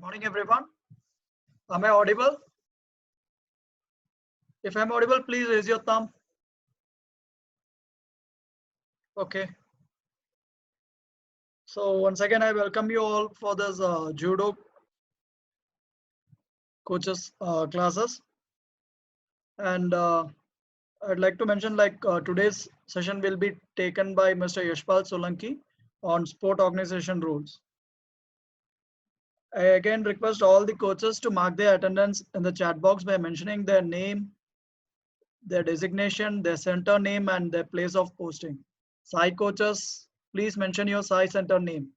Morning, everyone. Am I audible? If I'm audible, please raise your thumb. Okay. So once again, I welcome you all for this judo coaches classes. And I'd like to mention today's session will be taken by Mr. Yashpal Solanki on sport organization rules. I again request all the coaches to mark their attendance in the chat box by mentioning their name, their designation, their center name, and their place of posting. Sai coaches, please mention your Sai center name.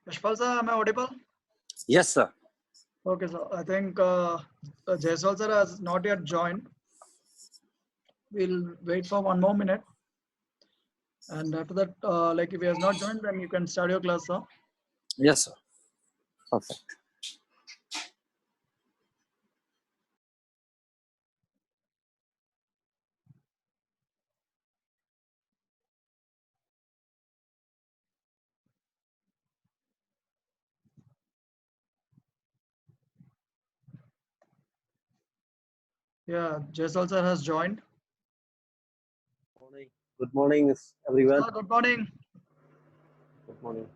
Yashpal sir, am I audible? Yes, sir. Okay, sir. I think Jaiswal sir has not yet joined. We'll wait for 1 more minute. And after that, if he has not joined, then you can start your class, sir. Yes, sir. Perfect. Yeah, Jaiswal sir has joined. Morning. Good morning, everyone. Sir, good morning. Good morning.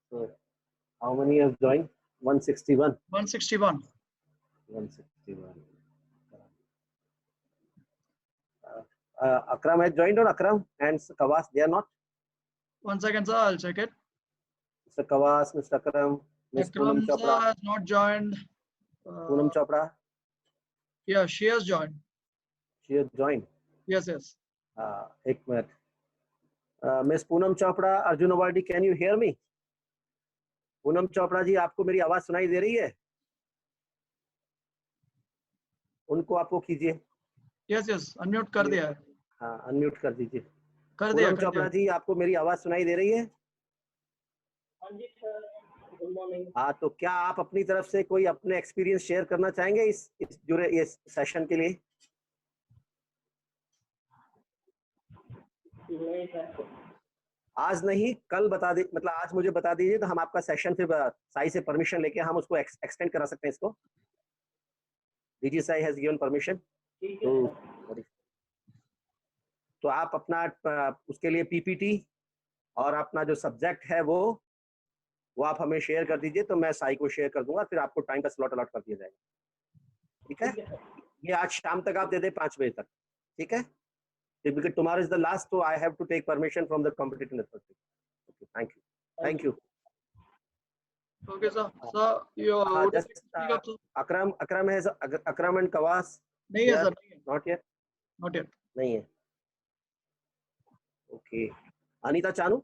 So, how many have joined? 161. 161. 161. Akram has joined, or Akram and Kawas? They are not. 1 second, sir. I'll check it. Mr. Kawas, Mr. Akram, Ms. Poonam Akram sir Chopra. has not joined. Poonam Chopra. Yeah, she has joined. She has joined. Yes, yes. एक minute. Ms. Poonam Chopra, Arjun Awardi, can you hear me? Poonam Chopra ji, आपको मेरी आवाज सुनाई दे रही है? उनको आपको कीजिए. Yes, yes. Unmute कर दिया है. हाँ, अनम्यूट कर दीजिए. कर दिया. पूनम चोपड़ा जी, आपको मेरी आवाज सुनाई दे रही है? हाँ जी सर, गुड मॉर्निंग. हाँ, तो क्या आप अपनी तरफ से कोई अपने एक्सपीरियंस शेयर करना चाहेंगे इस जुड़े इस सेशन के लिए? नहीं सर. आज नहीं, कल बता दे, मतलब आज मुझे बता दीजिए, तो हम आपका सेशन फिर साई से परमिशन लेके हम उसको एक्सटेंड करा सकते हैं इसको. DG Sai has given permission. ठीक है सर. तो आप अपना उसके लिए पीपीटी और अपना जो सब्जेक्ट है वो आप हमें शेयर कर दीजिए, तो मैं साई को शेयर कर दूंगा, फिर आपको टाइम का स्लॉट अलॉट कर दिया जाएगा. ठीक है? ये आज शाम तक आप दे दें 5 बजे तक. ठीक है? Because tomorrow is the last, so I have to take permission from the competitive network. Okay, thank you. Thank you. Okay, sir. Sir, you would you like to Just speak up, sir? Akram has Akram and Kawas. नहीं है Yeah. sir, नहीं है. Not yet. Not yet. नहीं है. Okay. Anita Chanu.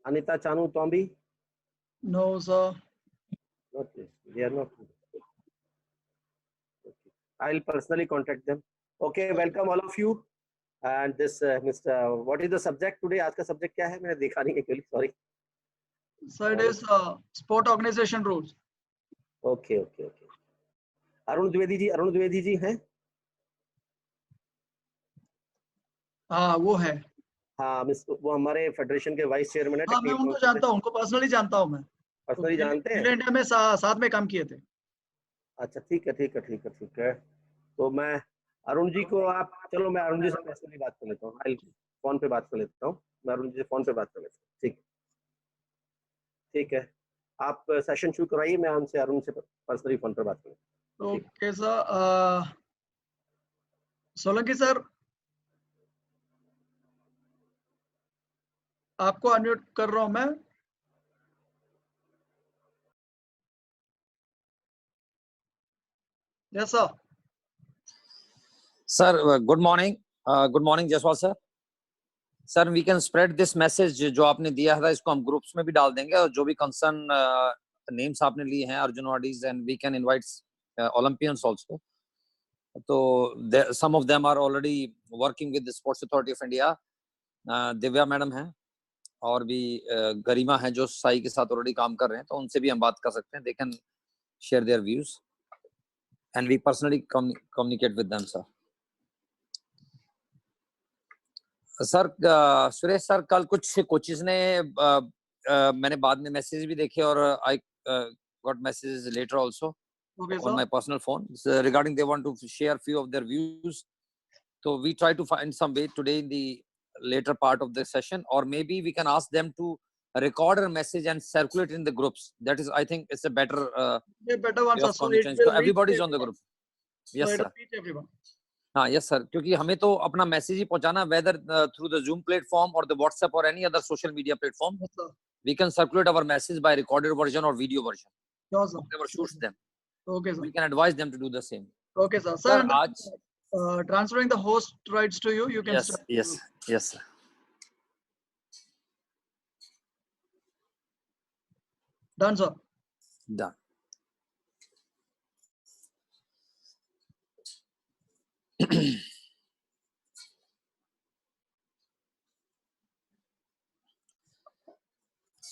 Anita Chanu Tombi. No, sir. Not yet. They are not. Okay. I'll personally contact them. Okay. Welcome all of you. And this Mr. What is the subject today? आज का subject क्या है? मैंने देखा नहीं है. Sorry. Sir, it is sport organization rules. Okay. Arun Dwivedi ji हैं? हाँ, वो है. हाँ, वो हमारे फेडरेशन के वाइस चेयरमैन है. हाँ, मैं उनको जानता हूँ, उनको पर्सनली जानता हूँ मैं. पर्सनली जानते हैं? इंडिया में साथ में काम किए थे. अच्छा, ठीक है. तो मैं अरुण जी को आप चलो मैं अरुण जी से पर्सनली बात कर लेता हूँ. फोन पे बात कर लेता हूँ. मैं अरुण जी से फोन पे बात कर लेता हूँ. ठीक है. आप सेशन शुरू कराइए. मैं उनसे अरुण से पर्सनली फोन पर बात करूँ. Okay sir. सोलंकी सर, आपको अनम्यूट कर रहा हूं मैं. Yes sir. Sir, good morning. Good morning, Jaiswal sir. Sir, we can spread this message जो आपने दिया था इसको हम ग्रुप्स में भी डाल देंगे और जो भी कंसर्न नेम्स आपने लिए हैं Arjun awardees and we can invite Olympians also. तो some of them are already working with the Sports Authority of India. Divya madam हैं और भी गरिमा हैं जो साई के साथ ऑलरेडी काम कर रहे हैं, तो उनसे भी हम बात कर सकते हैं. They can share their views and we personally communicate with them, sir. Sir Suresh sir, कल कुछ कोचेस ने मैंने बाद में मैसेज भी देखे और I got messages later also on my personal phone regarding they want to share few of their views. So we try to find some way today in the later part of the session, or maybe we can ask them to record a message and circulate in the groups. That is, I think it's a better better one, way of communication. So everybody is on the group. Yes sir. हाँ, yes sir. क्योंकि हमें तो अपना message ही पहुंचाना, whether through the Zoom platform or the WhatsApp or any other social media platform, we can circulate our message by recorded version or video version. Sure, sir. Whatever suits them. Okay, sir. We can advise them to do the same. Okay, sir. Sir, आज transferring the host rights to you. You can yes, start. yes sir. Done, sir. Done.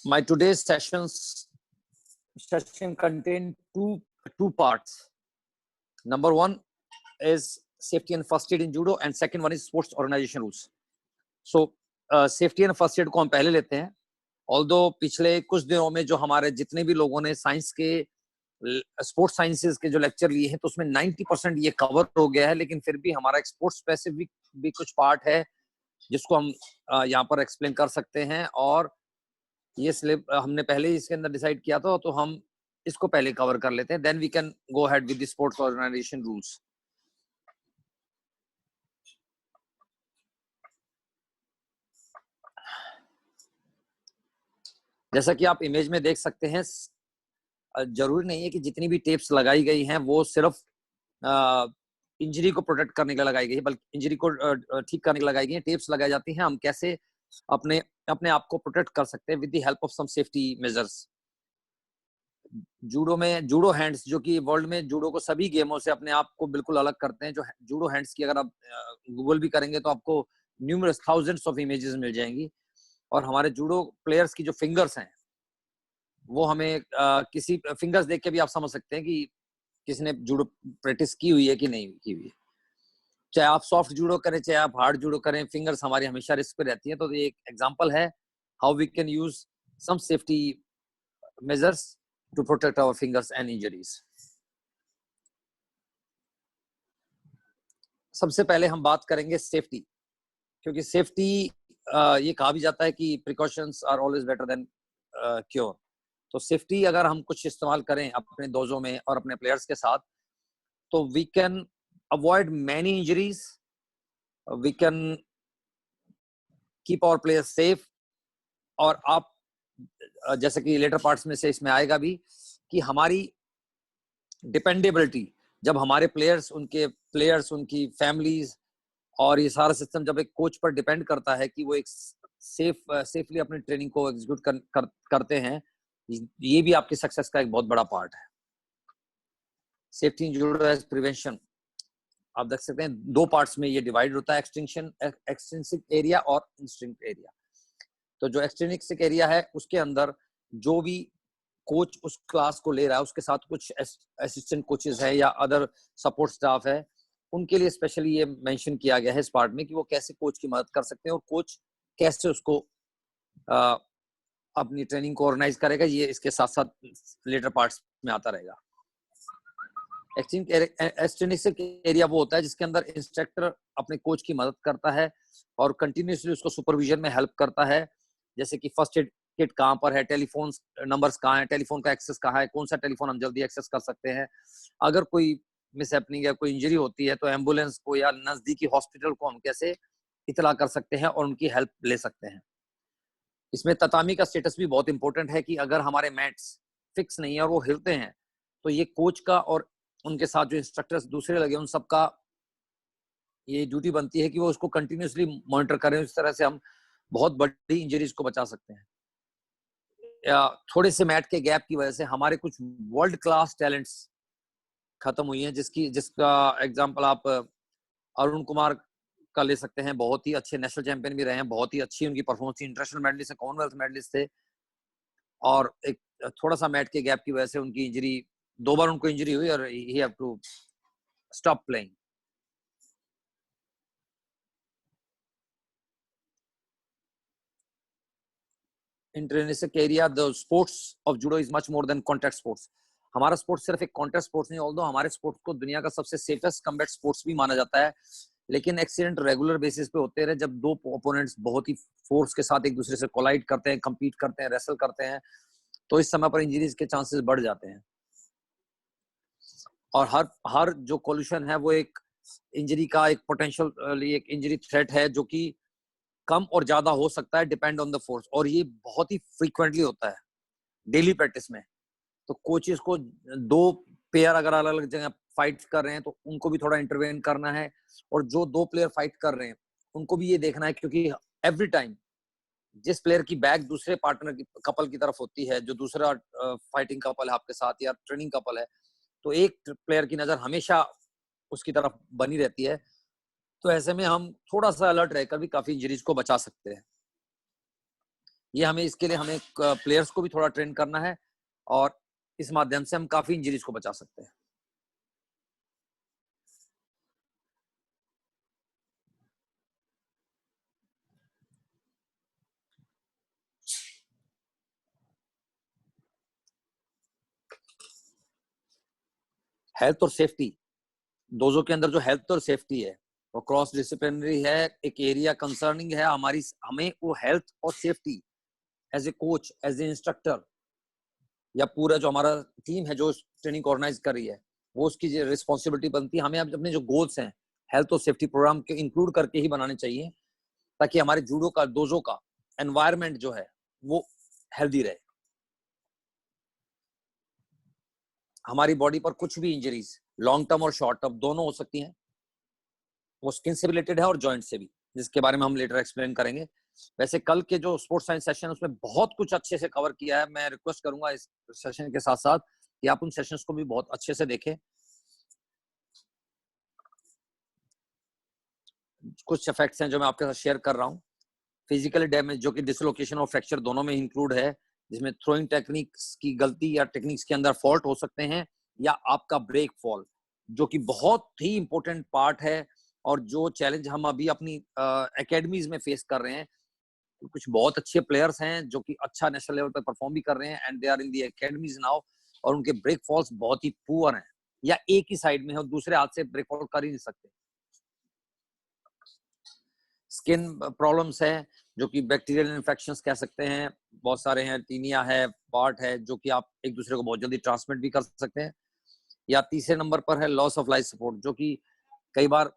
My today's session contain two parts. Number one is safety and first aid in judo, and second one is sports organization rules. So safety and first aid को हम पहले लेते हैं. Although पिछले कुछ दिनों में जो हमारे जितने भी लोगों ने साइंस के स्पोर्ट्स साइंसेस के जो लेक्चर लिए हैं, तो उसमें 90% ये कवर हो गया है, लेकिन फिर भी हमारा एक स्पोर्ट्स स्पेसिफिक भी कुछ पार्ट है जिसको हम यहाँ पर एक्सप्लेन कर सकते हैं. और ये हमने पहले ही इसके अंदर डिसाइड किया था, तो हम इसको पहले कवर कर लेते हैं. Then we can go ahead with the sports organization rules. जैसा कि आप इमेज में देख सकते हैं, जरूरी नहीं है कि जितनी भी टेप्स लगाई गई हैं वो सिर्फ इंजरी को प्रोटेक्ट करने के लिए लगाई गई है, बल्कि इंजरी को ठीक करने के लिए लगाई गई है. टेप्स लगाई जाती हैं हम कैसे अपने आप को प्रोटेक्ट कर सकते हैं with the help of some safety measures. Judo में जूडो हैंड्स, जो कि वर्ल्ड में जूडो को सभी गेमों से अपने आप को बिल्कुल अलग करते हैं, जो जूडो हैंड्स की अगर आप गूगल भी करेंगे तो आपको न्यूमरस थाउजेंड्स ऑफ इमेजेस मिल जाएंगी. और हमारे जूडो प्लेयर्स की जो फिंगर्स हैं वो हमें किसी फिंगर्स देख के भी आप समझ सकते हैं कि किसने जूडो प्रैक्टिस की हुई है कि नहीं की हुई है. चाहे आप सॉफ्ट जूडो करें चाहे आप हार्ड जूडो करें, फिंगर्स हमारी हमेशा रिस्क पे रहती है. तो ये एक एग्जांपल है how we can use some safety measures to protect our fingers and injuries. सबसे पहले हम बात करेंगे सेफ्टी, क्योंकि सेफ्टी ये कहा भी जाता है कि precautions are always better than cure. तो सेफ्टी अगर हम कुछ इस्तेमाल करें अपने दोजों में और अपने प्लेयर्स के साथ, तो we can avoid many injuries, we can keep our players safe. और आप जैसे कि लेटर पार्ट्स में से इसमें आएगा भी कि हमारी डिपेंडेबिलिटी, जब हमारे प्लेयर्स, उनकी फैमिलीज और ये सारा सिस्टम जब एक कोच पर डिपेंड करता है कि वो एक सेफली अपनी ट्रेनिंग को एग्जीक्यूट करते हैं, ये भी आपकी सक्सेस का एक बहुत बड़ा पार्ट है। Safety in judo as prevention, आप देख सकते हैं 2 पार्ट्स में ये डिवाइड होता है, एक्सटेंसिव एरिया और इंस्ट्रिक्ट एरिया। तो जो एक्सटेंसिव एरिया है उसके अंदर जो भी कोच उस क्लास को ले रहा है, उसके साथ कुछ असिस्टेंट कोचेस है या अदर सपोर्ट स्टाफ है, उनके लिए स्पेशली ये मेंशन किया गया है इस पार्ट में कि वो कैसे कोच की मदद कर सकते हैं और कोच कैसे उसको अपनी ट्रेनिंग को ऑर्गेनाइज करेगा। ये इसके साथ साथ लेटर पार्ट्स में आता रहेगा। एक्सटेंसिव एरिया वो होता है जिसके अंदर इंस्ट्रक्टर अपने कोच की मदद करता है और कंटिन्यूसली उसको सुपरविजन में हेल्प करता है, जैसे कि फर्स्ट एड किट कहाँ पर है, टेलीफोन नंबर्स कहाँ है, टेलीफोन का एक्सेस कहाँ है, कौन सा टेलीफोन हम जल्दी एक्सेस कर सकते हैं, अगर कोई मिसहैपनिंग या कोई इंजरी होती है तो एम्बुलेंस को या नजदीकी हॉस्पिटल को हम कैसे इतला कर सकते हैं और उनकी हेल्प ले सकते हैं। इसमें ततामी का स्टेटस भी बहुत इंपॉर्टेंट है कि अगर हमारे मैट्स फिक्स नहीं है और वो हिलते हैं तो ये कोच का और उनके साथ जो इंस्ट्रक्टर्स दूसरे लगे उन सबका ये ड्यूटी बनती है कि वो उसको कंटिन्यूसली मॉनिटर करें। इस तरह से हम बहुत बड़ी इंजरीज को बचा सकते हैं। या थोड़े से मैट के गैप की वजह से हमारे कुछ वर्ल्ड क्लास टैलेंट्स खत्म हुई हैं, जिसका एग्जांपल आप अरुण कुमार का ले सकते हैं। बहुत ही अच्छे नेशनल चैंपियन भी रहे हैं, बहुत ही अच्छी उनकी परफॉर्मेंस थी, इंटरनेशनल मेडलिस्ट है, कॉमनवेल्थ मेडलिस्ट थे, और एक थोड़ा सा मैट के गैप की वजह से उनकी इंजरी, 2 बार उनको इंजरी हुई और he have to stop playing. International area, the sports of judo is much more than contact sports. हमारा स्पोर्ट सिर्फ एक कॉन्टैक्ट स्पोर्ट्स नहीं, ऑल्दो हमारे स्पोर्ट्स को दुनिया का सबसे सेफेस्ट कॉम्बैट स्पोर्ट्स भी माना जाता है, लेकिन एक्सीडेंट रेगुलर बेसिस पे होते रहे। जब 2 ओपोनेंट्स बहुत ही फोर्स के साथ एक दूसरे से कोलाइड करते हैं, compete करते हैं, रेसल करते हैं, तो इस समय पर इंजरीज के चांसेस बढ़ जाते हैं। और हर जो कोलिशन है वो एक इंजरी का एक पोटेंशियल एक इंजरी थ्रेट है जो कि कम और ज्यादा हो सकता है, डिपेंड ऑन द फोर्स, और ये बहुत ही फ्रीक्वेंटली होता है डेली प्रैक्टिस में। तो कोचेस को 2 पेयर अगर अलग अलग जगह फाइट कर रहे हैं तो उनको भी थोड़ा इंटरवेन करना है, और जो 2 प्लेयर फाइट कर रहे हैं उनको भी ये देखना है, क्योंकि एवरी टाइम जिस प्लेयर की बैक दूसरे पार्टनर की कपल की तरफ होती है, जो दूसरा फाइटिंग कपल है आपके साथ या ट्रेनिंग कपल है, तो एक प्लेयर की नजर हमेशा उसकी तरफ बनी रहती है। तो ऐसे में हम थोड़ा सा अलर्ट रहकर भी काफी इंजरीज को बचा सकते हैं। ये हमें इसके लिए हमें प्लेयर्स को भी थोड़ा ट्रेन करना है और इस माध्यम से हम काफी इंजरीज को बचा सकते हैं। हेल्थ और सेफ्टी, दोजो के अंदर जो हेल्थ और सेफ्टी है वो क्रॉस डिसिप्लिनरी है, एक एरिया कंसर्निंग है हमें वो हेल्थ और safety as a coach, as a instructor, या पूरा जो हमारा टीम है जो ट्रेनिंग ऑर्गेनाइज कर रही है, वो उसकी रिस्पॉन्सिबिलिटी बनती है। हमें अपने जो गोल्स हैं हेल्थ और सेफ्टी प्रोग्राम के इंक्लूड करके ही बनाने चाहिए, ताकि हमारे जूडो का दोजो का एनवायरनमेंट जो है वो हेल्दी रहे। हमारी बॉडी पर कुछ भी इंजरीज लॉन्ग टर्म और शॉर्ट टर्म दोनों हो सकती हैं, वो स्किन से रिलेटेड है और जॉइंट से भी, जिसके बारे में हम लेटर एक्सप्लेन करेंगे। वैसे कल के जो स्पोर्ट्स साइंस सेशन उसमें बहुत कुछ अच्छे से कवर किया है। मैं रिक्वेस्ट करूंगा इस सेशन के साथ साथ कि आप उन सेशंस को भी बहुत अच्छे से देखें। कुछ इफेक्ट्स हैं जो मैं आपके साथ शेयर कर रहा हूँ। फिजिकल डैमेज जो कि डिसलोकेशन और फ्रैक्चर दोनों में इंक्लूड है, जिसमें थ्रोइंग टेक्निक्स की गलती या टेक्निक्स के अंदर फॉल्ट हो सकते हैं, या आपका ब्रेक फॉल, जो कि बहुत ही इंपॉर्टेंट पार्ट है और जो चैलेंज हम अभी अपनी एकेडमीज में फेस कर रहे हैं। कुछ बहुत अच्छे प्लेयर्स हैं जो कि अच्छा नेशनल लेवल पर परफॉर्म भी कर रहे हैं and they are in the academies now, और उनके ब्रेक फॉल्स बहुत ही पुअर हैं, या एक ही साइड में है और दूसरे हाथ से ब्रेक फॉल कर ही नहीं सकते। स्किन प्रॉब्लम्स हैं जो कि बैक्टीरियल इन्फेक्शंस कह सकते हैं, बहुत सारे हैं, टीनिया है, पार्ट है, जो कि आप एक दूसरे को बहुत जल्दी ट्रांसमिट भी कर सकते हैं। या तीसरे नंबर पर है लॉस ऑफ लाइफ सपोर्ट, जो कि कई बार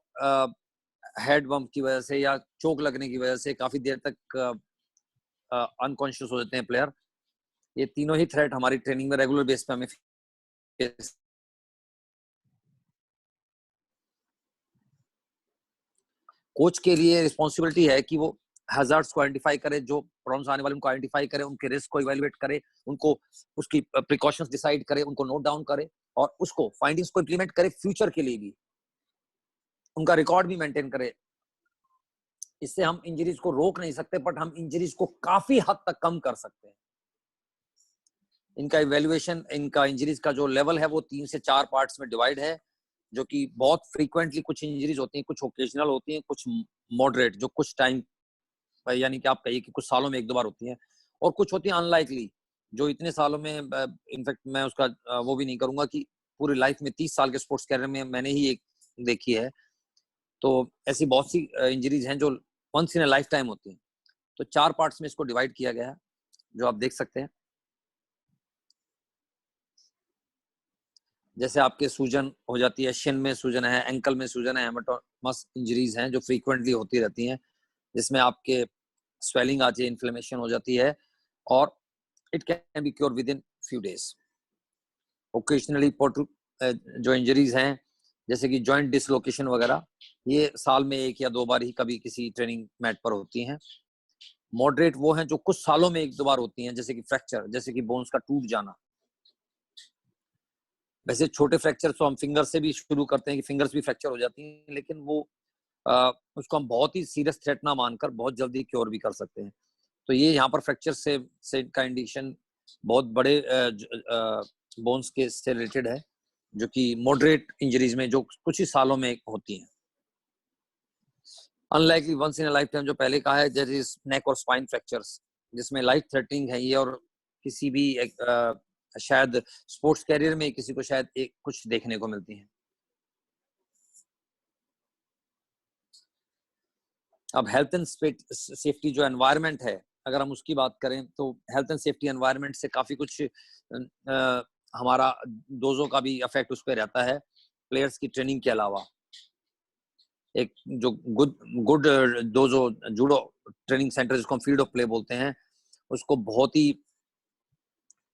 हेड बम्प की वजह से या चोक लगने की वजह से काफी देर तक अनकॉन्शियस हो जाते हैं प्लेयर, ये तीनों ही थ्रेट हमारी ट्रेनिंग में रेगुलर बेस पे हमें face कोच के लिए रिस्पॉन्सिबिलिटी है कि वो हैजार्ड्स को आइडेंटिफाई करे, जो प्रॉब्लम्स आने वाले उनको आइडेंटिफाई करे, उनके रिस्क को इवैल्यूएट करे, उनको उसकी प्रिकॉशंस डिसाइड करे, उनको नोट डाउन करे और उसको फाइंडिंग्स को इंप्लीमेंट करे फ्यूचर के लिए भी, उनका रिकॉर्ड भी मेंटेन करे। इससे हम इंजरीज को रोक नहीं सकते, बट हम इंजरीज को काफी हद तक कम कर सकते हैं। इनका इवैल्यूएशन, इनका इंजरीज का जो लेवल है वो 3 से 4 पार्ट्स में डिवाइड है, जो कि बहुत फ्रीक्वेंटली कुछ इंजरीज होती हैं, कुछ ओकेजनल होती हैं, कुछ मॉडरेट जो कुछ टाइम यानी कि आप कहिए कि कुछ सालों में 1-2 बार होती हैं, और कुछ होती हैं अनलाइकली जो इतने सालों में, इनफैक्ट मैं उसका वो भी नहीं करूंगा कि पूरी लाइफ में 30 साल के स्पोर्ट्स कैरियर में मैंने ही एक देखी है। तो ऐसी बहुत सी इंजरीज हैं जो once in a lifetime होती हैं। तो 4 पार्ट्स में इसको डिवाइड किया गया है, जो आप देख सकते हैं। जैसे आपके सूजन हो जाती है, शिन में सूजन है, एंकल में सूजन है, हेमाटोमस इंजरीज हैं जो फ्रीक्वेंटली होती रहती हैं, जिसमें आपके स्वेलिंग आती है, इन्फ्लेमेशन हो जाती है, और it can be cure with in few days. Occasionally जो इंजरीज हैं जैसे कि जॉइंट डिसलोकेशन वगैरह, ये साल में 1 या 2 बार ही कभी किसी ट्रेनिंग मैट पर होती हैं। मॉडरेट वो हैं जो कुछ सालों में 1-2 बार होती हैं, जैसे कि फ्रैक्चर, जैसे कि बोन्स का टूट जाना। वैसे छोटे फ्रैक्चर तो हम फिंगर से भी शुरू करते हैं कि फिंगर्स भी फ्रैक्चर हो जाती हैं, लेकिन वो उसको हम बहुत ही सीरियस थ्रेट ना मानकर बहुत जल्दी क्योर भी कर सकते हैं। तो ये यहाँ पर फ्रैक्चर से का इंडिकेशन बहुत बड़े बोन्स के से रिलेटेड है, जो कि मॉडरेट इंजरीज में जो कुछ ही सालों में होती हैं। Unlikely once in a lifetime, जो पहले कहा है, जैसे नेक और स्पाइन फ्रैक्चर्स, जिसमें लाइफ थ्रेटनिंग है ये, और किसी भी शायद स्पोर्ट्स कैरियर में किसी को शायद एक कुछ देखने को मिलती हैं। अब हेल्थ एंड सेफ्टी जो एनवायरनमेंट है, अगर हम उसकी बात करें तो हेल्थ एंड सेफ्टी एनवायरनमेंट से काफी कुछ हमारा डोजो का भी इफेक्ट उस पर रहता है। प्लेयर्स की ट्रेनिंग के अलावा एक जो good dojo judo training centre, जिसको हम फील्ड ऑफ प्ले बोलते हैं, उसको बहुत ही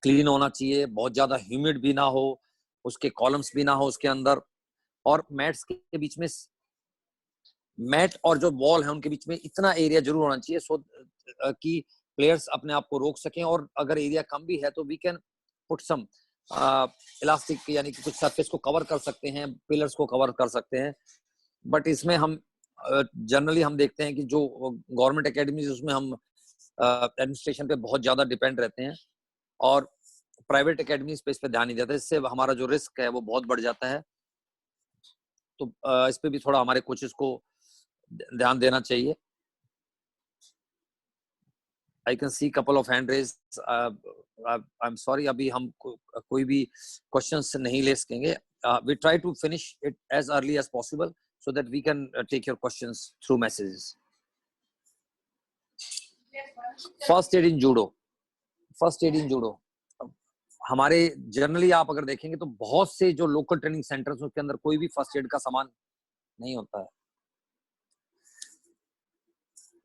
क्लीन होना चाहिए, बहुत ज्यादा ह्यूमिड भी ना हो, उसके कॉलम्स भी ना हो उसके अंदर, और मैट्स के बीच में, मैट और जो बॉल है उनके बीच में इतना एरिया जरूर होना चाहिए सो कि प्लेयर्स अपने आप को रोक सकें। और अगर एरिया कम भी है तो we can put some elastic, यानी कि कुछ सरफेस को कवर कर सकते हैं, पिलर्स को कवर कर सकते हैं। बट इसमें हम जनरली हम देखते हैं कि जो गवर्नमेंट एकेडमीज, उसमें हम एडमिनिस्ट्रेशन पे बहुत ज्यादा डिपेंड रहते हैं, और प्राइवेट एकेडमीज पे इस पे ध्यान नहीं देते, इससे हमारा जो रिस्क है वो बहुत बढ़ जाता है। तो इस पे भी थोड़ा हमारे कोचेस को ध्यान देना चाहिए। I can see couple of hand raised. I'm sorry, अभी हम कोई भी questions नहीं ले सकेंगे. We try to finish it as early as possible so that we can take your questions through messages. First aid in judo. First aid in judo. हमारे generally आप अगर देखेंगे तो बहुत से जो लोकल ट्रेनिंग सेंटर्स उसके अंदर कोई भी फर्स्ट एड का सामान नहीं होता है।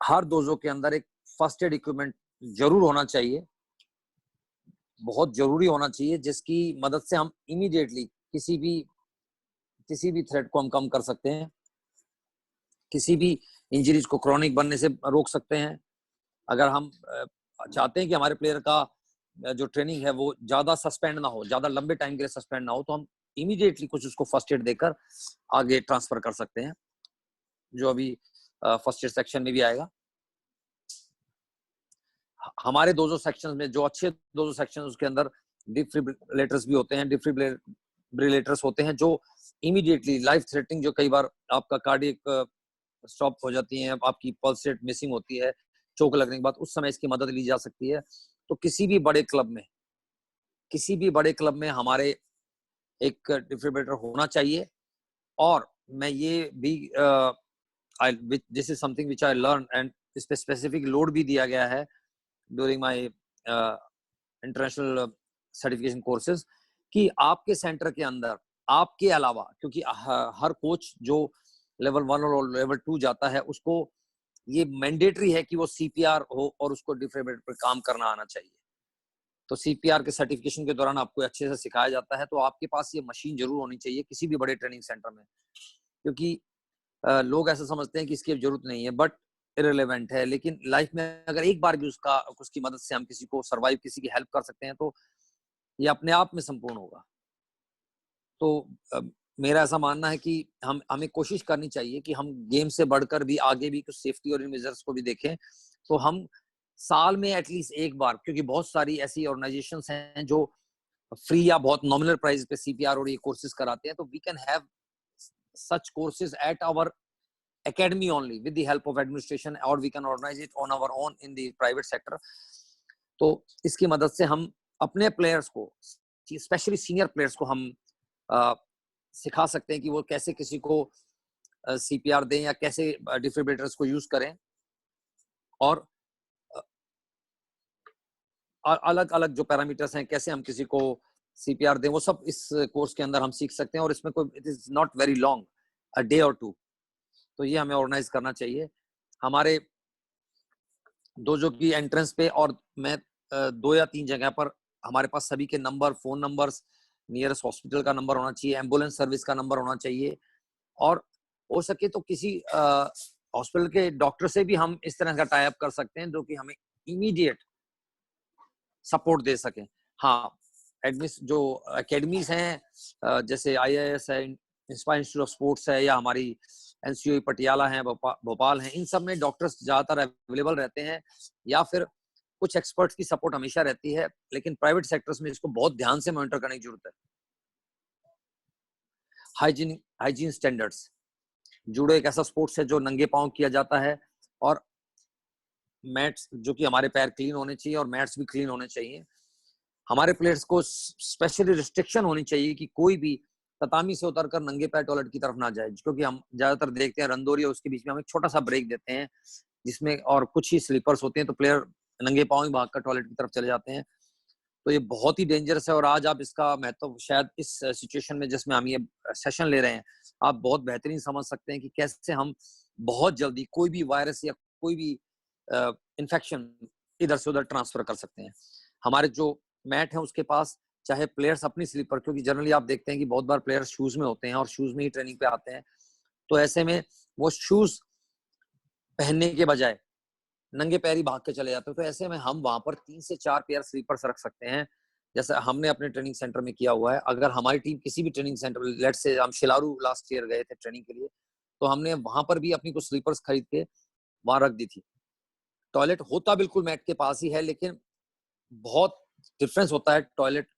हर डोजो के अंदर एक फर्स्ट एड इक्विपमेंट जरूर होना चाहिए, बहुत जरूरी होना चाहिए, जिसकी मदद से हम इमीडिएटली किसी भी थ्रेट को हम कम कर सकते हैं, किसी भी इंजरीज को क्रॉनिक बनने से रोक सकते हैं। अगर हम चाहते हैं कि हमारे प्लेयर का जो ट्रेनिंग है वो ज्यादा सस्पेंड ना हो, ज्यादा लंबे टाइम के लिए सस्पेंड ना हो, तो हम इमीडिएटली कुछ उसको फर्स्ट एड देकर आगे ट्रांसफर कर सकते हैं, जो अभी फर्स्ट एड सेक्शन में भी आएगा। हमारे डोजो सेक्शन में जो अच्छे डोजो सेक्शन, उसके अंदर डिफिब्रिलेटर्स भी होते हैं, डिफिब्रिलेटर्स होते हैं जो इमीडिएटली लाइफ थ्रेटनिंग, जो कई बार आपका कार्डियक स्टॉप हो जाती है, आपकी पल्स रेट मिसिंग होती है चोक लगने के बाद, उस समय इसकी मदद ली जा सकती है। तो किसी भी बड़े क्लब में हमारे एक डिफिब्रिलेटर होना चाहिए। और मैं ये भी this is something which I learn, and इस पे स्पेसिफिक लोड भी दिया गया है during my international certification courses, कि आपके सेंटर के अंदर आपके अलावा, क्योंकि हर कोच जो लेवल 1 और लेवल 2 जाता है, उसको ये मैंडेटरी है कि वो CPR हो और उसको डिफिब्रिलेटर पर काम करना आना चाहिए। तो CPR के सर्टिफिकेशन के दौरान आपको अच्छे से सिखाया जाता है। तो आपके पास ये मशीन जरूर होनी चाहिए किसी भी बड़े ट्रेनिंग सेंटर में, क्योंकि लोग ऐसा समझते हैं कि इसकी जरूरत नहीं है, बट इररिलेवेंट है। लेकिन लाइफ में अगर एक बार भी उसकी मदद से हम किसी को सर्वाइव, किसी की हेल्प कर सकते हैं, तो ये अपने आप में संपूर्ण होगा। तो मेरा ऐसा मानना है कि हमें कोशिश करनी चाहिए कि हम गेम से बढ़कर भी आगे भी कुछ सेफ्टी और मेजर्स को भी देखें। तो हम साल में एटलीस्ट एक बार, क्योंकि बहुत सारी ऐसी ऑर्गेनाइजेशंस हैं जो फ्री या बहुत नॉमिनल प्राइस पे CPR और ये कोर्सेज कराते हैं, तो we can have such courses at our academy only with the help of administration, or we can organize it on our own in the private sector. तो इसकी मदद से हम अपने प्लेयर्स को, स्पेशली सीनियर प्लेयर्स को, हम सिखा सकते हैं कि वो कैसे किसी को CPR दें या कैसे डिफिब्रिलेटर्स को यूज करें, और अलग अलग जो पैरामीटर्स हैं कैसे हम किसी को CPR दें, वो सब इस कोर्स के अंदर हम सीख सकते हैं। और इसमें कोई, it is not very long, a day और 2। तो ये हमें ऑर्गेनाइज करना चाहिए। हमारे डोजो की एंट्रेंस पे और मैं 2 या 3 जगह पर हमारे पास सभी के number, phone numbers, nearest hospital का नंबर होना चाहिए, एम्बुलेंस सर्विस का नंबर होना चाहिए, और हो सके तो किसी हॉस्पिटल के डॉक्टर से भी हम इस तरह का टाई अप कर सकते हैं जो कि हमें इमीडिएट सपोर्ट दे सके। हाँ, जो एकेडमीज हैं जैसे IIS है, इंस्पायर इंस्टीट्यूट ऑफ स्पोर्ट्स है, या हमारी NCOE पटियाला है, भोपाल है, इन सब में डॉक्टर्स ज्यादातर अवेलेबल रहते हैं, या फिर कुछ एक्सपर्ट्स की सपोर्ट हमेशा रहती है। लेकिन प्राइवेट सेक्टर्स में इसको बहुत ध्यान से मॉनिटर करने की जरूरत है। Hygiene standards. जूडो एक ऐसा स्पोर्ट्स है जो नंगे पांव किया जाता है, और मैट्स, जो कि हमारे पैर क्लीन होने चाहिए और मैट्स भी क्लीन होने चाहिए। हमारे प्लेयर्स को स्पेशली रिस्ट्रिक्शन होनी चाहिए कि कोई भी ततामी से उतरकर नंगे पैर टॉयलेट की तरफ ना जाए, क्योंकि हम ज्यादातर देखते हैं रंदोरी और उसके बीच में हम एक छोटा सा ब्रेक देते हैं जिसमें और कुछ ही स्लीपर्स होते हैं, तो प्लेयर नंगे पांव ही भागकर टॉयलेट की तरफ चले जाते हैं। तो ये बहुत ही डेंजरस है, और आज आप इसका महत्व शायद इस सिचुएशन में जिसमें हम ये सेशन ले रहे हैं, आप बहुत बेहतरीन समझ सकते हैं कि कैसे हम बहुत जल्दी कोई भी वायरस या कोई भी इन्फेक्शन इधर से उधर ट्रांसफर कर सकते हैं। हमारे जो मैट है उसके पास, चाहे प्लेयर्स अपनी स्लीपर, क्योंकि जनरली आप देखते हैं कि बहुत बार प्लेयर्स शूज में होते हैं और शूज में ही ट्रेनिंग पे आते हैं, तो ऐसे में वो शूज पहनने के बजाय नंगे पैर ही भाग के चले जाते हैं। तो ऐसे में हम वहां पर 3 से 4 पेयर स्लीपर्स रख सकते हैं, जैसा हमने अपने ट्रेनिंग सेंटर में किया हुआ है। अगर हमारी टीम किसी भी ट्रेनिंग सेंटर, लेट्स से हम शिलारू लास्ट ईयर गए थे ट्रेनिंग के लिए, तो हमने वहां पर भी अपनी कुछ स्लीपर्स खरीद के वहां रख दी थी। टॉयलेट होता बिल्कुल मैट के पास ही है, लेकिन बहुत डिफरेंस होता है टॉयलेट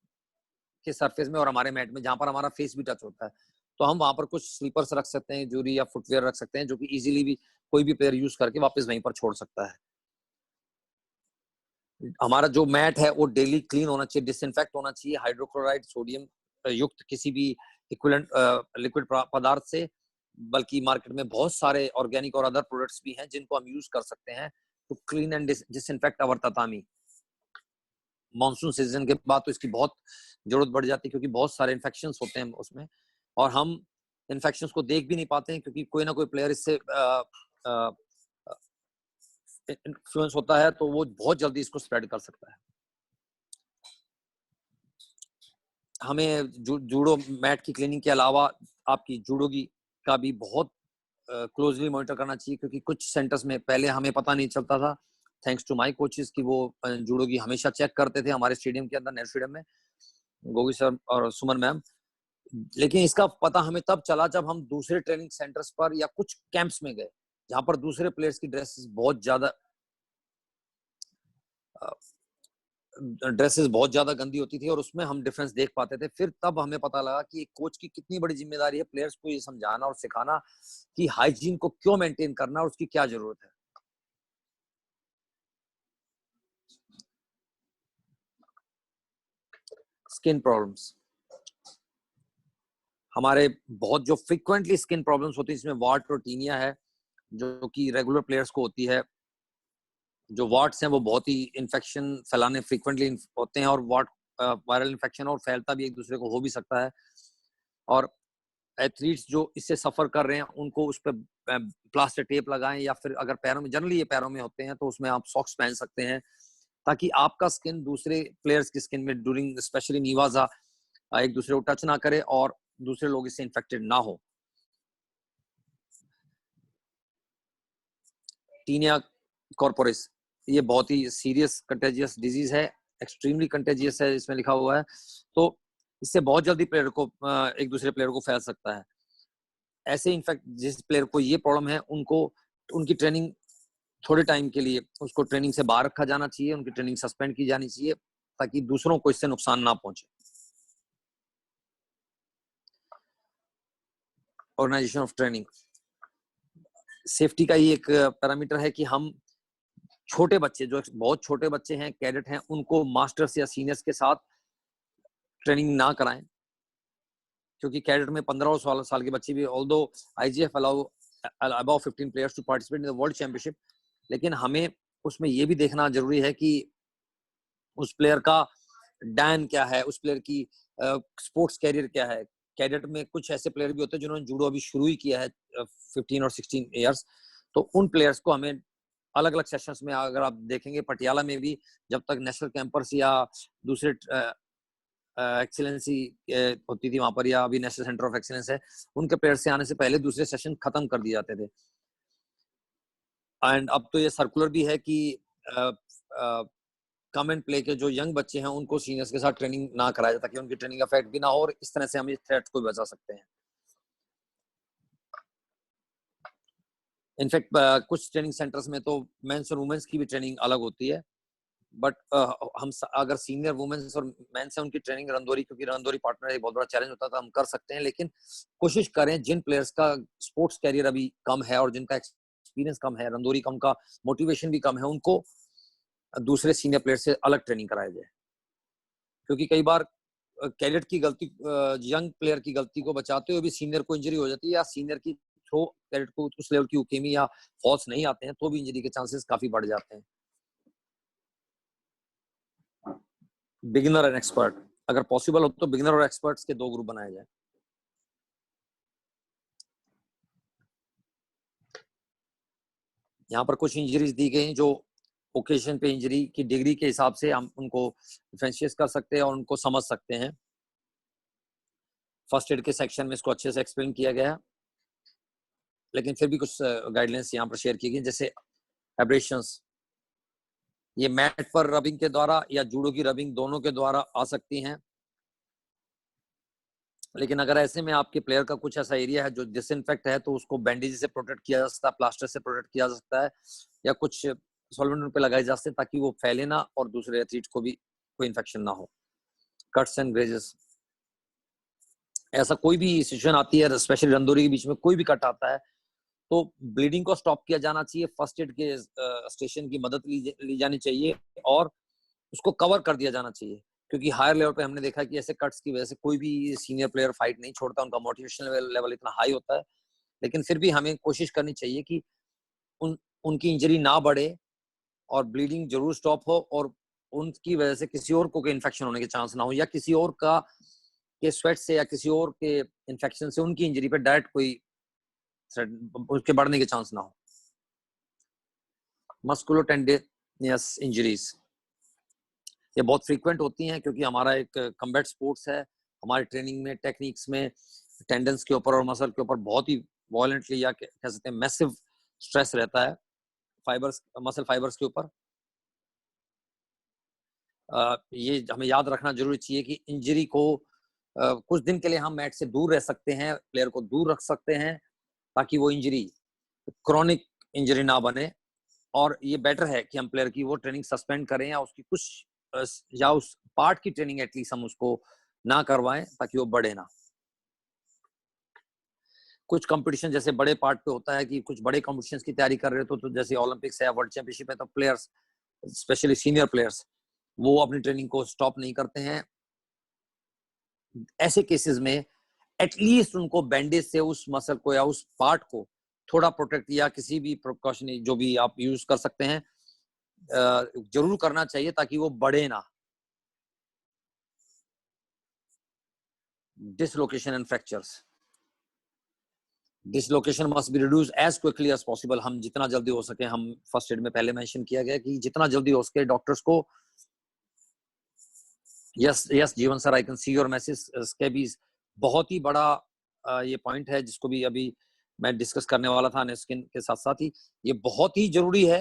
के सरफेस में और हमारे मैट में, जहां पर हमारा फेस भी टच होता है। तो हम वहां पर कुछ स्लीपर्स रख सकते हैं, जूरी या फुटवेयर रख सकते हैं, जो कि इजीली भी कोई भी प्लेयर यूज करके वापस वहीं पर छोड़ सकता है। हमारा जो मैट है वो डेली क्लीन होना चाहिए, डिसइंफेक्ट होना चाहिए हाइड्रोक्लोराइड, सोडियम युक्त किसी भी इक्विवेलेंट लिक्विड पदार्थ से। बल्कि मार्केट में बहुत सारे ऑर्गेनिक और अदर प्रोडक्ट्स भी हैं जिनको हम यूज कर सकते हैं to clean and disinfect our tatami. Monsoon season के बाद तो इसकी बहुत जरूरत बढ़ जाती है, क्योंकि बहुत सारे इन्फेक्शंस होते हैं उसमें, और हम इन्फेक्शंस को देख भी नहीं पाते हैं, क्योंकि कोई ना कोई प्लेयर इससे इन्फ्लुएंस होता है, तो वो बहुत जल्दी इसको स्प्रेड कर सकता है। हमें जूडो मैट की क्लीनिंग के अलावा आपकी जूडो की का भी बहुत क्लोजली मॉनिटर करना चाहिए, क्योंकि कुछ सेंटर्स में पहले हमें पता नहीं चलता था, थैंक्स टू माय कोचेस, कि वो जूडो की हमेशा चेक करते थे हमारे स्टेडियम के अंदर, नेहरू स्टेडियम में, गोगी सर और सुमन मैम। लेकिन इसका पता हमें तब चला जब हम दूसरे ट्रेनिंग सेंटर्स पर या कुछ कैंप्स में गए, जहां पर दूसरे प्लेयर्स की ड्रेसेस बहुत ज्यादा गंदी होती थी, और उसमें हम डिफरेंस देख पाते थे। फिर तब हमें पता लगा कि एक कोच की कितनी बड़ी जिम्मेदारी है प्लेयर्स को ये समझाना और सिखाना कि हाइजीन को क्यों मेंटेन करना और उसकी क्या जरूरत है। स्किन प्रॉब्लम्स, हमारे बहुत जो फ्रीक्वेंटली स्किन प्रॉब्लम्स होती है, इसमें वार्ट और टीनिया है, जो कि रेगुलर प्लेयर्स को होती है। जो वार्ट्स हैं वो बहुत ही इन्फेक्शन फैलाने फ्रीक्वेंटली होते हैं, और वायरल इन्फेक्शन और फैलता भी एक दूसरे को हो भी सकता है। और एथलीट्स जो इससे सफर कर रहे हैं उनको उस पर प्लास्टर टेप लगाएं, या फिर अगर पैरों में, जनरली ये पैरों में होते हैं, तो उसमें आप सॉक्स पहन सकते हैं, ताकि आपका स्किन दूसरे प्लेयर्स की स्किन में ड्यूरिंग स्पेशली नीवाजा एक दूसरे को टच ना करे और दूसरे लोग इससे इन्फेक्टेड ना हो। टीनिया कॉर्पोरिस, ये बहुत ही सीरियस कंटेजियस डिजीज है, एक्सट्रीमली कंटेजियस है, इसमें लिखा हुआ है। तो इससे बहुत जल्दी प्लेयर को एक दूसरे प्लेयर को फैल सकता है। ऐसे इनफैक्ट जिस प्लेयर को ये प्रॉब्लम है उनको उनकी ट्रेनिंग थोड़े टाइम के लिए उसको ट्रेनिंग से बाहर रखा जाना चाहिए, उनकी ट्रेनिंग सस्पेंड की जानी चाहिए ताकि दूसरों को इससे नुकसान ना पहुंचे। ऑर्गेनाइजेशन ऑफ ट्रेनिंग, सेफ्टी का ही एक पैरामीटर है कि हम छोटे बच्चे जो बहुत छोटे बच्चे हैं, कैडेट हैं, उनको मास्टर्स या सीनियर्स के साथ ट्रेनिंग ना कराएं, क्योंकि कैडेट में 15 साल के बच्चे भी, although IGF allow above 15 players to participate in the world championship, लेकिन हमें उसमें ये भी देखना जरूरी है कि उस प्लेयर का डैन क्या है, उस प्लेयर की स्पोर्ट्स कैरियर क्या है। कैडेट में कुछ ऐसे प्लेयर भी होते हैं जिन्होंने जूडो अभी शुरू ही किया है 15 और 16 इयर्स, तो उन प्लेयर्स को हमें अलग अलग सेशंस में, अगर आप देखेंगे पटियाला में भी जब तक नेशनल कैंपर्स या दूसरे एक्सीलेंसी होती थी वहां पर, या अभी नेशनल सेंटर ऑफ एक्सीलेंस है, उनके प्लेयर्स से आने से पहले दूसरे सेशन खत्म कर दिए जाते थे। एंड अब तो ये सर्कुलर भी है कि कम एंड प्ले के जो यंग बच्चे हैं उनको सीनियर्स के साथ ट्रेनिंग ना कराया जाए ताकि उनकी ट्रेनिंग अफेक्ट भी ना हो, और इस तरह से हम इस थ्रेट को बचा सकते हैं। इनफैक्ट कुछ ट्रेनिंग सेंटर्स में तो मेंस और वुमेन्स की भी ट्रेनिंग अलग होती है, बट हम अगर सीनियर वुमेन्स और मेंस है उनकी ट्रेनिंग रंदोरी, क्योंकि रंदोरी पार्टनर एक बहुत बड़ा चैलेंज होता था, हम कर सकते हैं, लेकिन कोशिश करें जिन प्लेयर्स का स्पोर्ट्स कैरियर अभी कम है और जिनका एक्सपीरियंस कम है, रंदोरी का उनका मोटिवेशन भी कम है, उनको दूसरे सीनियर प्लेयर से अलग ट्रेनिंग कराया जाए। क्योंकि कई बार कैडेट की गलती, यंग प्लेयर की गलती को बचाते हुए भी सीनियर को इंजरी हो जाती है, या सीनियर की थ्रो कैडेट को उस लेवल की उकेमी या फॉल्स नहीं आते हैं तो भी इंजरी के चांसेस काफी बढ़ जाते हैं। बिगिनर एंड एक्सपर्ट, अगर पॉसिबल हो तो बिगिनर और एक्सपर्ट्स के 2 ग्रुप बनाए जाए। यहाँ पर कुछ इंजरीज दी गई जो ओकेजन पे इंजरी की डिग्री के हिसाब से हम उनको डिफरेंशिएट कर सकते हैं और उनको समझ सकते हैं। फर्स्ट एड के सेक्शन में इसको अच्छे से एक्सप्लेन किया गया, लेकिन फिर भी कुछ गाइडलाइंस यहाँ पर शेयर की गई, जैसे एब्रेशंस, ये मैट पर रबिंग के द्वारा या जूडो की रबिंग दोनों के द्वारा आ सकती हैं, लेकिन अगर ऐसे में आपके प्लेयर का कुछ ऐसा एरिया है जो डिसइंफेक्ट है तो उसको बैंडेज से प्रोटेक्ट किया जा सकता है, प्लास्टर से प्रोटेक्ट किया जा सकता है, या कुछ सॉल्वेंट पे लगाए जा सकते हैं ताकि वो फैले ना और दूसरे एथलीट को भी कोई इन्फेक्शन ना हो। कट्स एंड ग्रेजेस, ऐसा कोई भी सिचुएशन आती है, स्पेशली रंदोरी के बीच में कोई भी कट आता है तो ब्लीडिंग को स्टॉप किया जाना चाहिए, फर्स्ट एड के स्टेशन की मदद ली जानी चाहिए और उसको कवर कर दिया जाना चाहिए, क्योंकि हायर लेवल पे हमने देखा कि ऐसे कट्स की वजह से कोई भी सीनियर प्लेयर फाइट नहीं छोड़ता, उनका मोटिवेशन लेवल इतना हाई होता है, लेकिन फिर भी हमें कोशिश करनी चाहिए कि उनकी इंजरी ना बढ़े और ब्लीडिंग जरूर स्टॉप हो और उनकी वजह से किसी और को इन्फेक्शन होने के चांस ना हो, या किसी और का के स्वेट से या किसी और के इन्फेक्शन से उनकी इंजरी पे डायरेक्ट कोई उसके बढ़ने के चांस ना हो। मस्कुलोटेंडिनियस इंजरीज, ये बहुत फ्रीक्वेंट होती हैं क्योंकि हमारा एक कम्बैट स्पोर्ट्स है, हमारी ट्रेनिंग में टेक्निक्स में टेंडन्स के ऊपर और मसल के ऊपर बहुत ही वॉयलेंटली या कह सकते हैं मैसिव स्ट्रेस रहता है फाइबर्स, मसल फाइबर्स के ऊपर। ये हमें याद रखना जरूरी चाहिए कि इंजरी को कुछ दिन के लिए हम मैट से दूर रह सकते हैं, प्लेयर को दूर रख सकते हैं ताकि वो इंजरी क्रॉनिक इंजरी ना बने, और ये बेटर है कि हम प्लेयर की वो ट्रेनिंग सस्पेंड करें या उसकी कुछ या उस पार्ट की ट्रेनिंग एटलीस्ट हम उसको ना करवाएं ताकि वो बढ़े ना। कुछ कंपटीशन जैसे बड़े पार्ट पे होता है कि कुछ बड़े कॉम्पिटिशन्स की तैयारी कर रहे हो तो जैसे ओलंपिक्स है या वर्ल्ड चैंपियनशिप है, तो प्लेयर्स स्पेशली सीनियर प्लेयर्स वो अपनी ट्रेनिंग को स्टॉप नहीं करते हैं। ऐसे केसेस में एटलीस्ट उनको बैंडेज से उस मसल को या उस पार्ट को थोड़ा प्रोटेक्ट या किसी भी प्रिकॉशन जो भी आप यूज कर सकते हैं जरूर करना चाहिए ताकि वो बढ़े ना। Dislocation and fractures, dislocation must be reduce as quickly as possible. हम जितना जल्दी हो सके, हम फर्स्ट एड में पहले मेंशन किया गया कि जितना जल्दी हो सके डॉक्टर्स को। यस जीवन sir, I can see your message. इसके भी बहुत ही बड़ा ये पॉइंट है जिसको भी अभी मैं डिस्कस करने वाला था स्किन के साथ साथ ही। ये बहुत ही जरूरी है।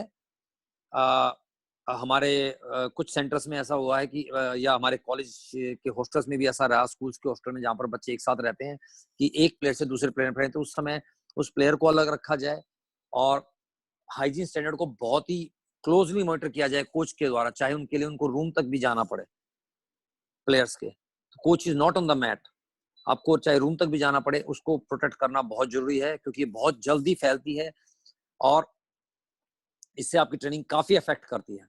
हमारे कुछ सेंटर्स में ऐसा हुआ है कि या हमारे कॉलेज के हॉस्टल्स में भी ऐसा रहा, स्कूल्स के हॉस्टल में जहाँ पर बच्चे एक साथ रहते हैं, कि एक प्लेयर से दूसरे प्लेयर पर, तो उस समय उस प्लेयर को अलग रखा जाए और हाइजीन स्टैंडर्ड को बहुत ही क्लोजली मॉनिटर किया जाए कोच के द्वारा, चाहे उनके लिए उनको रूम तक भी जाना पड़े प्लेयर्स के। Coach is not on the mat, आपको चाहे रूम तक भी जाना पड़े, उसको प्रोटेक्ट करना बहुत जरूरी है, क्योंकि बहुत जल्दी फैलती है और इससे आपकी ट्रेनिंग काफी अफेक्ट करती है।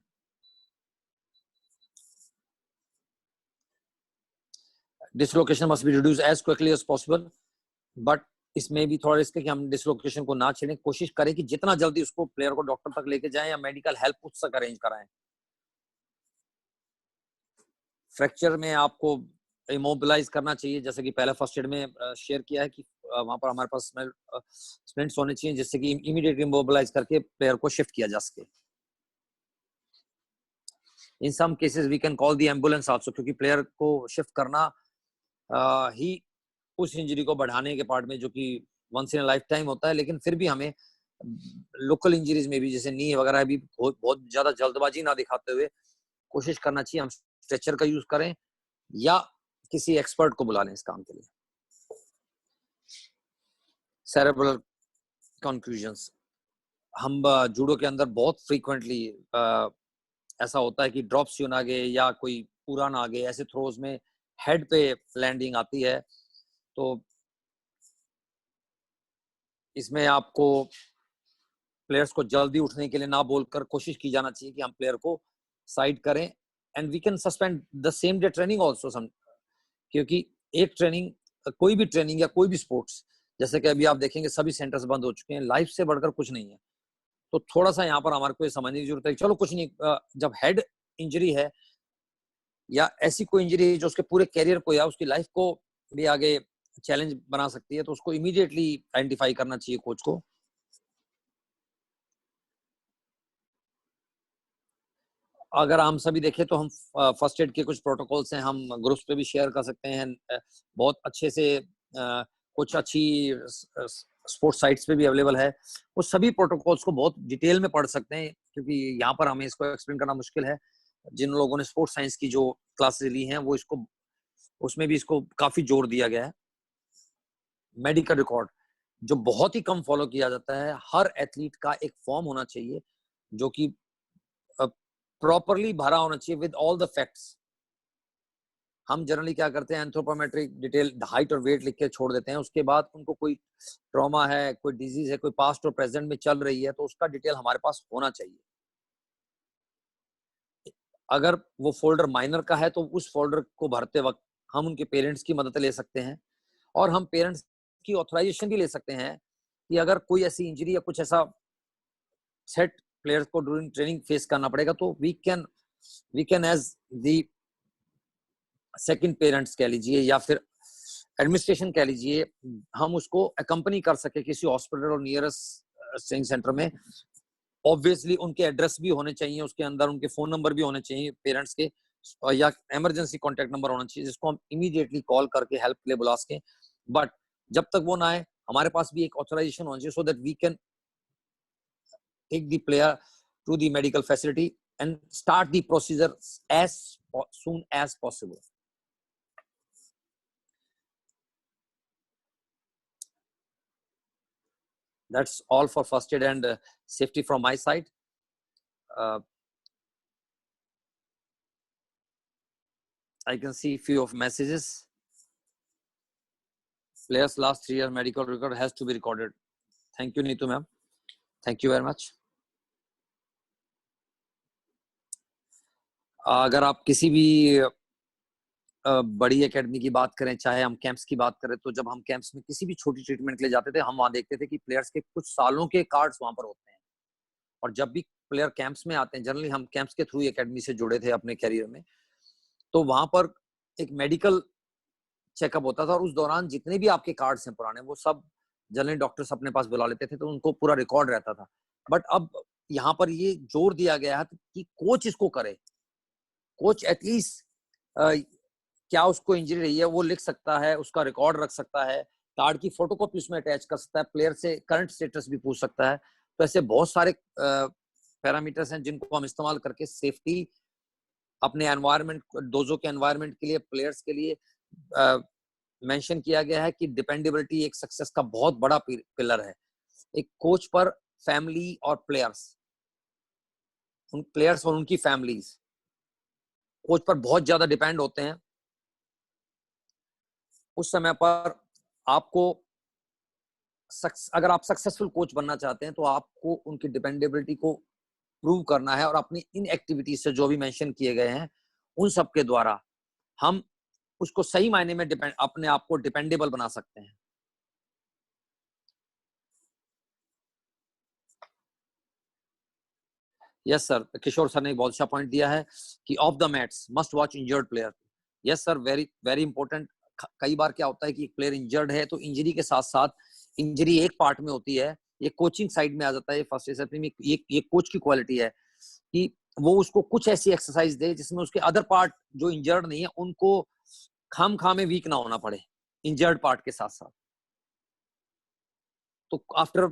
Dislocation must be reduce as quickly as possible, but इसमें भी थोड़ा रिस्क है कि हम डिसलोकेशन को ना छेड़ें, कोशिश करें कि जितना जल्दी उसको प्लेयर को डॉक्टर तक लेके जाएं या मेडिकल हेल्प उससे अरेंज कराएं। फ्रैक्चर में आपको इमोबिलाइज करना चाहिए, जैसे कि पहले फर्स्ट एड में शेयर किया है कि वहां पर हमारे पास स्प्रिंट्स होने चाहिए जिससे कि इमीडिएटली इमोबिलाइज करके प्लेयर को शिफ्ट किया जा सके। In some cases we can call the ambulance also, क्योंकि प्लेयर को शिफ्ट करना ही उस इंजरी को बढ़ाने के पार्ट में, जो कि वंस इन लाइफ टाइम होता है, लेकिन फिर भी हमें लोकल इंजरीज में भी, जैसे नी वगैरह भी, बहुत ज्यादा जल्दबाजी ना दिखाते हुए कोशिश करना चाहिए हम स्ट्रेचर का यूज करें या किसी एक्सपर्ट को बुला लें इस काम के लिए। सेरेब्रल कंफ्यूजन्स, हम जूडो के अंदर बहुत फ्रीक्वेंटली ऐसा होता है कि ड्रॉप स्यून आ गए या कोई पूरा ना आ गए, ऐसे थ्रोज में हेड पे लैंडिंग आती है, तो इसमें आपको प्लेयर्स को जल्दी उठने के लिए ना बोलकर कोशिश की जाना चाहिए कि हम प्लेयर को साइड करें, and we can suspend the same day training also, क्योंकि एक ट्रेनिंग, कोई भी ट्रेनिंग या कोई भी स्पोर्ट्स, जैसे कि अभी आप देखेंगे सभी सेंटर्स बंद हो चुके हैं, लाइफ से बढ़कर कुछ नहीं है, तो थोड़ा सा यहाँ पर हमारे को ये समझने की जरूरत है। चलो कुछ नहीं, जब हेड इंजरी है या ऐसी कोई इंजरी है जो उसके पूरे कैरियर को या उसकी लाइफ को भी आगे चैलेंज बना सकती है, तो उसको इमीडिएटली आइडेंटिफाई करना चाहिए कोच को। अगर हम सभी देखें तो हम फर्स्ट एड के कुछ प्रोटोकॉल्स हैं, हम ग्रुप्स पे भी शेयर कर सकते हैं, बहुत अच्छे से कुछ अच्छी स्पोर्ट्स साइट्स पे भी अवेलेबल है, वो सभी प्रोटोकॉल्स को बहुत डिटेल में पढ़ सकते हैं, क्योंकि यहाँ पर हमें इसको एक्सप्लेन करना मुश्किल है। जिन लोगों ने स्पोर्ट्स साइंस की जो क्लासेस ली हैं वो इसको, उसमें भी इसको काफी जोर दिया गया है। मेडिकल रिकॉर्ड जो बहुत ही कम फॉलो किया जाता है, हर एथलीट का एक फॉर्म होना चाहिए जो कि प्रॉपरली भरा होना चाहिए विद ऑल द फैक्ट्स। हम जनरली क्या करते हैं, एंथ्रोपोमेट्रिक डिटेल, हाइट और वेट लिख के छोड़ देते हैं, उसके बाद उनको कोई ट्रॉमा है, कोई डिजीज है, कोई पास्ट और प्रेजेंट में चल रही है, तो उसका डिटेल हमारे पास होना चाहिए। अगर वो फोल्डर माइनर का है तो उस फोल्डर को भरते वक्त हम उनके पेरेंट्स की मदद ले सकते हैं, और हम पेरेंट्स की ऑथराइजेशन भी ले सकते हैं कि अगर कोई ऐसी इंजरी या कुछ ऐसा सेट प्लेयर्स को ड्यूरिंग ट्रेनिंग फेस करना पड़ेगा, तो we can as the second parents कह लीजिए या फिर एडमिनिस्ट्रेशन कह लीजिए, हम उसको अकम्पनी कर सके किसी हॉस्पिटल और नियरेस्ट स्ट्रेनिंग सेंटर में। ऑब्वियसली उनके एड्रेस भी होने चाहिए, उसके अंदर उनके फोन नंबर भी होने चाहिए पेरेंट्स के, या इमरजेंसी कॉन्टेक्ट नंबर होना चाहिए जिसको हम इमीडिएटली कॉल करके हेल्प के लिए बुला सकें। बट जब तक वो ना आए, हमारे पास भी एक ऑथराइजेशन होना चाहिए, so that we can take the player to the medical facility and start the procedure as soon as possible. That's all for first aid and safety from my side. I can see few of messages. Players last 3 years medical record has to be recorded. Thank you, Neetu ma'am. Thank you very much. अगर आप किसी भी बड़ी academy की बात करें, चाहे हम कैंप्स की बात करें, तो जब हम कैंप्स में किसी भी छोटी ट्रीटमेंट के लिए जाते थे, हम वहां देखते थे कि प्लेयर्स के कुछ सालों के कार्ड्स वहां पर होते हैं, और जब भी प्लेयर कैंप्स में आते हैं, जनरली हम कैंप्स के थ्रू एकेडमी से जुड़े थे अपने कैरियर में, तो वहां पर एक मेडिकल चेकअप होता था, और उस दौरान जितने भी आपके कार्ड्स हैं पुराने, वो सब जनरली डॉक्टर्स अपने पास बुला लेते थे, तो उनको पूरा रिकॉर्ड रहता था। बट अब यहाँ पर ये जोर दिया गया है कि कोच इसको करे। कोच एटलीस्ट क्या उसको इंजरी रही है वो लिख सकता है, उसका रिकॉर्ड रख सकता है, कार्ड की फोटोकॉपी उसमें अटैच कर सकता है, प्लेयर से करंट स्टेटस भी पूछ सकता है। तो ऐसे बहुत सारे पैरामीटर्स हैं जिनको हम इस्तेमाल करके सेफ्टी अपने एनवायरनमेंट, डोजो के एनवायरनमेंट के लिए, प्लेयर्स के लिए मेंशन किया गया है कि डिपेंडेबिलिटी एक सक्सेस का बहुत बड़ा पिलर है। एक कोच पर फैमिली और प्लेयर्स, उन प्लेयर्स और उनकी फैमिलीज कोच पर बहुत ज्यादा डिपेंड होते हैं। उस समय पर आपको अगर आप सक्सेसफुल कोच बनना चाहते हैं तो आपको उनकी डिपेंडेबिलिटी को प्रूव करना है, और अपनी इन एक्टिविटीज से जो भी मेंशन किए गए हैं उन सब के द्वारा हम उसको सही मायने में अपने आप को डिपेंडेबल बना सकते हैं। यस सर, किशोर सर ने बहुत अच्छा पॉइंट दिया है कि of the mats must watch injured player. Yes sir, very very important. कई बार क्या होता है कि प्लेयर इंजर्ड है तो इंजरी के साथ साथ इंजरी एक पार्ट में होती है, ये कोचिंग साइड में आ जाता है। फर्स्ट एड में ये कोच की क्वालिटी है कि वो उसको कुछ ऐसी एक्सरसाइज दे जिसमें उसके अदर पार्ट जो इंजर्ड नहीं है उनको खाम में वीक ना होना पड़े इंजर्ड पार्ट के साथ साथ। तो after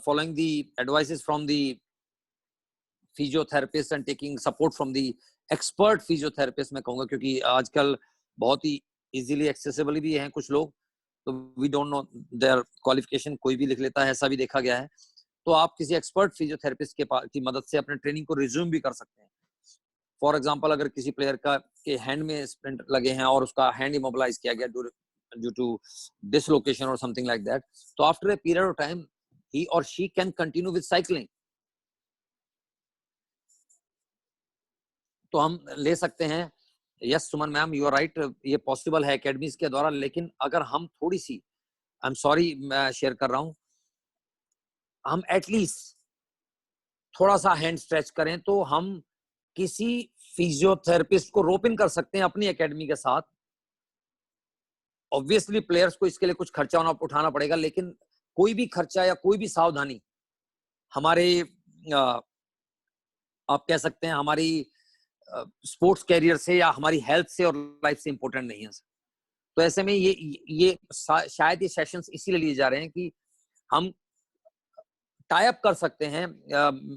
following the advices from the physiotherapist and taking support from the expert physiotherapist, मैं कहूंगा, क्योंकि आजकल बहुत ही इजीली एक्सेसिबल भी हैं कुछ लोग, तो we don't know their qualification, कोई भी लिख लेता है, ऐसा भी देखा गया है। तो आप किसी एक्सपर्ट फिजियोथेरेपिस्ट की मदद से अपने ट्रेनिंग को रिज्यूम भी कर सकते हैं। फॉर एग्जांपल, अगर किसी प्लेयर का के हैंड में स्प्लिंट लगे हैं और उसका हैंड इमोबिलाइज किया गया ड्यू टू डिसलोकेशन और समथिंग लाइक दैट, तो after a period of time ही और she can continue with cycling. तो हम ले सकते हैं। Yes Suman ma'am, you are right, ये पॉसिबल है एकेडमीज के द्वारा, लेकिन अगर हम थोड़ी सी, आई एम सॉरी मैं शेयर कर रहा हूं, हम एटलीस्ट थोड़ा सा हैंड स्ट्रेच करें तो हम किसी फिजियोथेरेपिस्ट को रोप इन कर सकते हैं अपनी एकेडमी के साथ। ऑब्वियसली प्लेयर्स को इसके लिए कुछ खर्चा उठाना पड़ेगा, लेकिन कोई भी खर्चा या कोई भी सावधानी हमारे आप कह सकते हैं हमारी स्पोर्ट्स कैरियर से या हमारी हेल्थ से और लाइफ से इंपॉर्टेंट नहीं है। तो ऐसे में ये शायद ये सेशंस इसीलिए लिए जा रहे हैं कि हम टाई अप कर सकते हैं।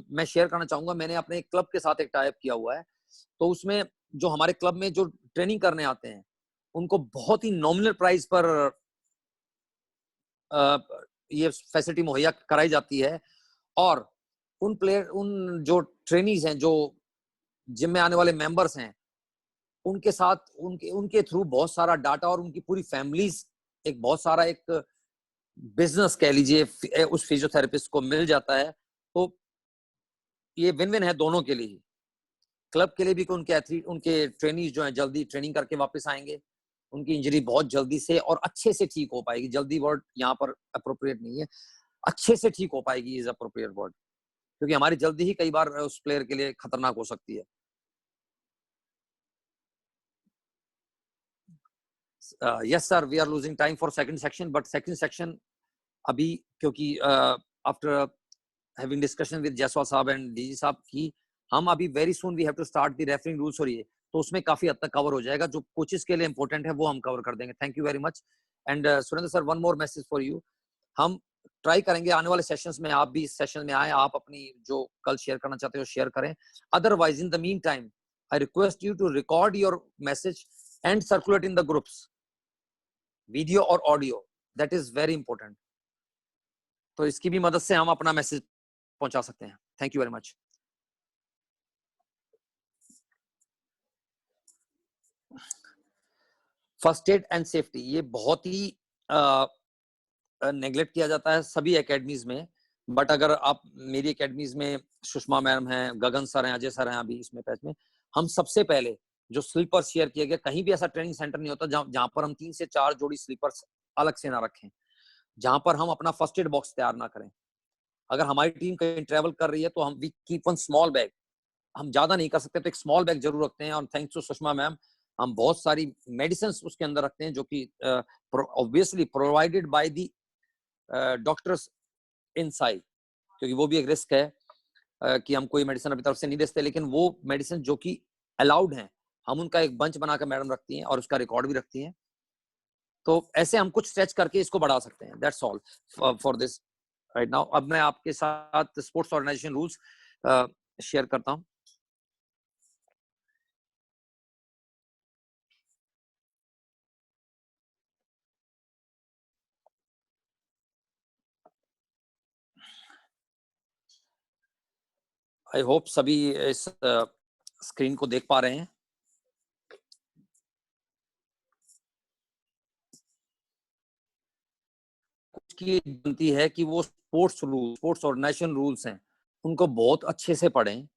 मैं शेयर करना चाहूंगा, मैंने अपने क्लब के साथ एक टाई अप किया हुआ है। तो उसमें जो हमारे क्लब में जो ट्रेनिंग करने आते हैं उनको बहुत ही नॉमिनल प्राइस पर ये फैसिलिटी मुहैया कराई जाती है, और उन जो ट्रेनीज हैं, जो जिम में आने वाले मेंबर्स हैं, उनके साथ उनके थ्रू बहुत सारा डाटा और उनकी पूरी फैमिलीज एक बहुत सारा एक बिजनेस कह लीजिए उस फिजियोथेरेपिस्ट को मिल जाता है। तो ये विन विन है दोनों के लिए, क्लब के लिए भी कि उनके एथलीट, उनके ट्रेनीज जो हैं जल्दी ट्रेनिंग करके वापस आएंगे, उनकी इंजरी बहुत जल्दी से और अच्छे से ठीक हो पाएगी। जल्दी वर्ड यहाँ पर अप्रोप्रिएट नहीं है, अच्छे से ठीक हो पाएगी इज अप्रोप्रिएट वर्ड, क्योंकि हमारी जल्दी ही कई बार उस प्लेयर के लिए खतरनाक हो सकती है। Yes sir, we are losing time for second section, but second section अभी, क्योंकि after having discussion with Jaiswal साहब एंड डीजी साहब की, हम अभी very soon we have to start the refereeing rules, और ये तो उसमें काफी हद तक कवर हो जाएगा। जो कोचेस के लिए इंपॉर्टेंट है वो हम कवर कर देंगे। Thank you very much. And Surendra sir, one more message for you, हम ट्राई करेंगे आने वाले सेशंस में आप भी इस सेशन में आए, आप अपनी जो कल शेयर करना चाहते हो शेयर करें। Otherwise in the meantime I request you to record your message and circulate in the groups, video और audio, that is very important. तो इसकी भी मदद से हम अपना मैसेज पहुंचा सकते हैं। Thank you very much. First aid and safety, ये बहुत ही नेग्लेक्ट किया जाता है सभी एकेडमीज में, बट अगर आप मेरी एकेडमीज में सुषमा मैम हैं, गगन सर हैं, अजय सर हैं अभी इसमें बैच में, हम सबसे पहले जो स्लीपर्स शेयर किए गए, कहीं भी ऐसा ट्रेनिंग सेंटर नहीं होता जहां पर हम 3 से 4 जोड़ी स्लीपर्स अलग से ना रखें, जहां पर हम अपना फर्स्ट एड बॉक्स तैयार ना करें। अगर हमारी टीम कहीं ट्रेवल कर रही है तो हम we keep one small bag, हम ज्यादा नहीं कर सकते तो एक स्मॉल बैग जरूर रखते हैं। और थैंक्स टू सुषमा मैम, हम बहुत सारी मेडिसिन उसके अंदर रखते हैं जो कि obviously provided by the doctors inside, क्योंकि वो भी एक रिस्क है कि हम कोई मेडिसिन अपनी तरफ से नहीं देते, लेकिन वो मेडिसिन जो कि अलाउड हैं हम उनका एक बंच बनाकर मैडम रखती हैं और उसका रिकॉर्ड भी रखती हैं। तो ऐसे हम कुछ स्ट्रेच करके इसको बढ़ा सकते हैं। That's all for this right now. अब मैं आपके साथ स्पोर्ट्स ऑर्गेनाइजेशन रूल्स शेयर करता हूं। आई होप सभी इस स्क्रीन को देख पा रहे हैं। कुछ की बनती है कि वो स्पोर्ट्स ऑर्गेनाइजेशन रूल्स हैं उनको बहुत अच्छे से पढ़ें,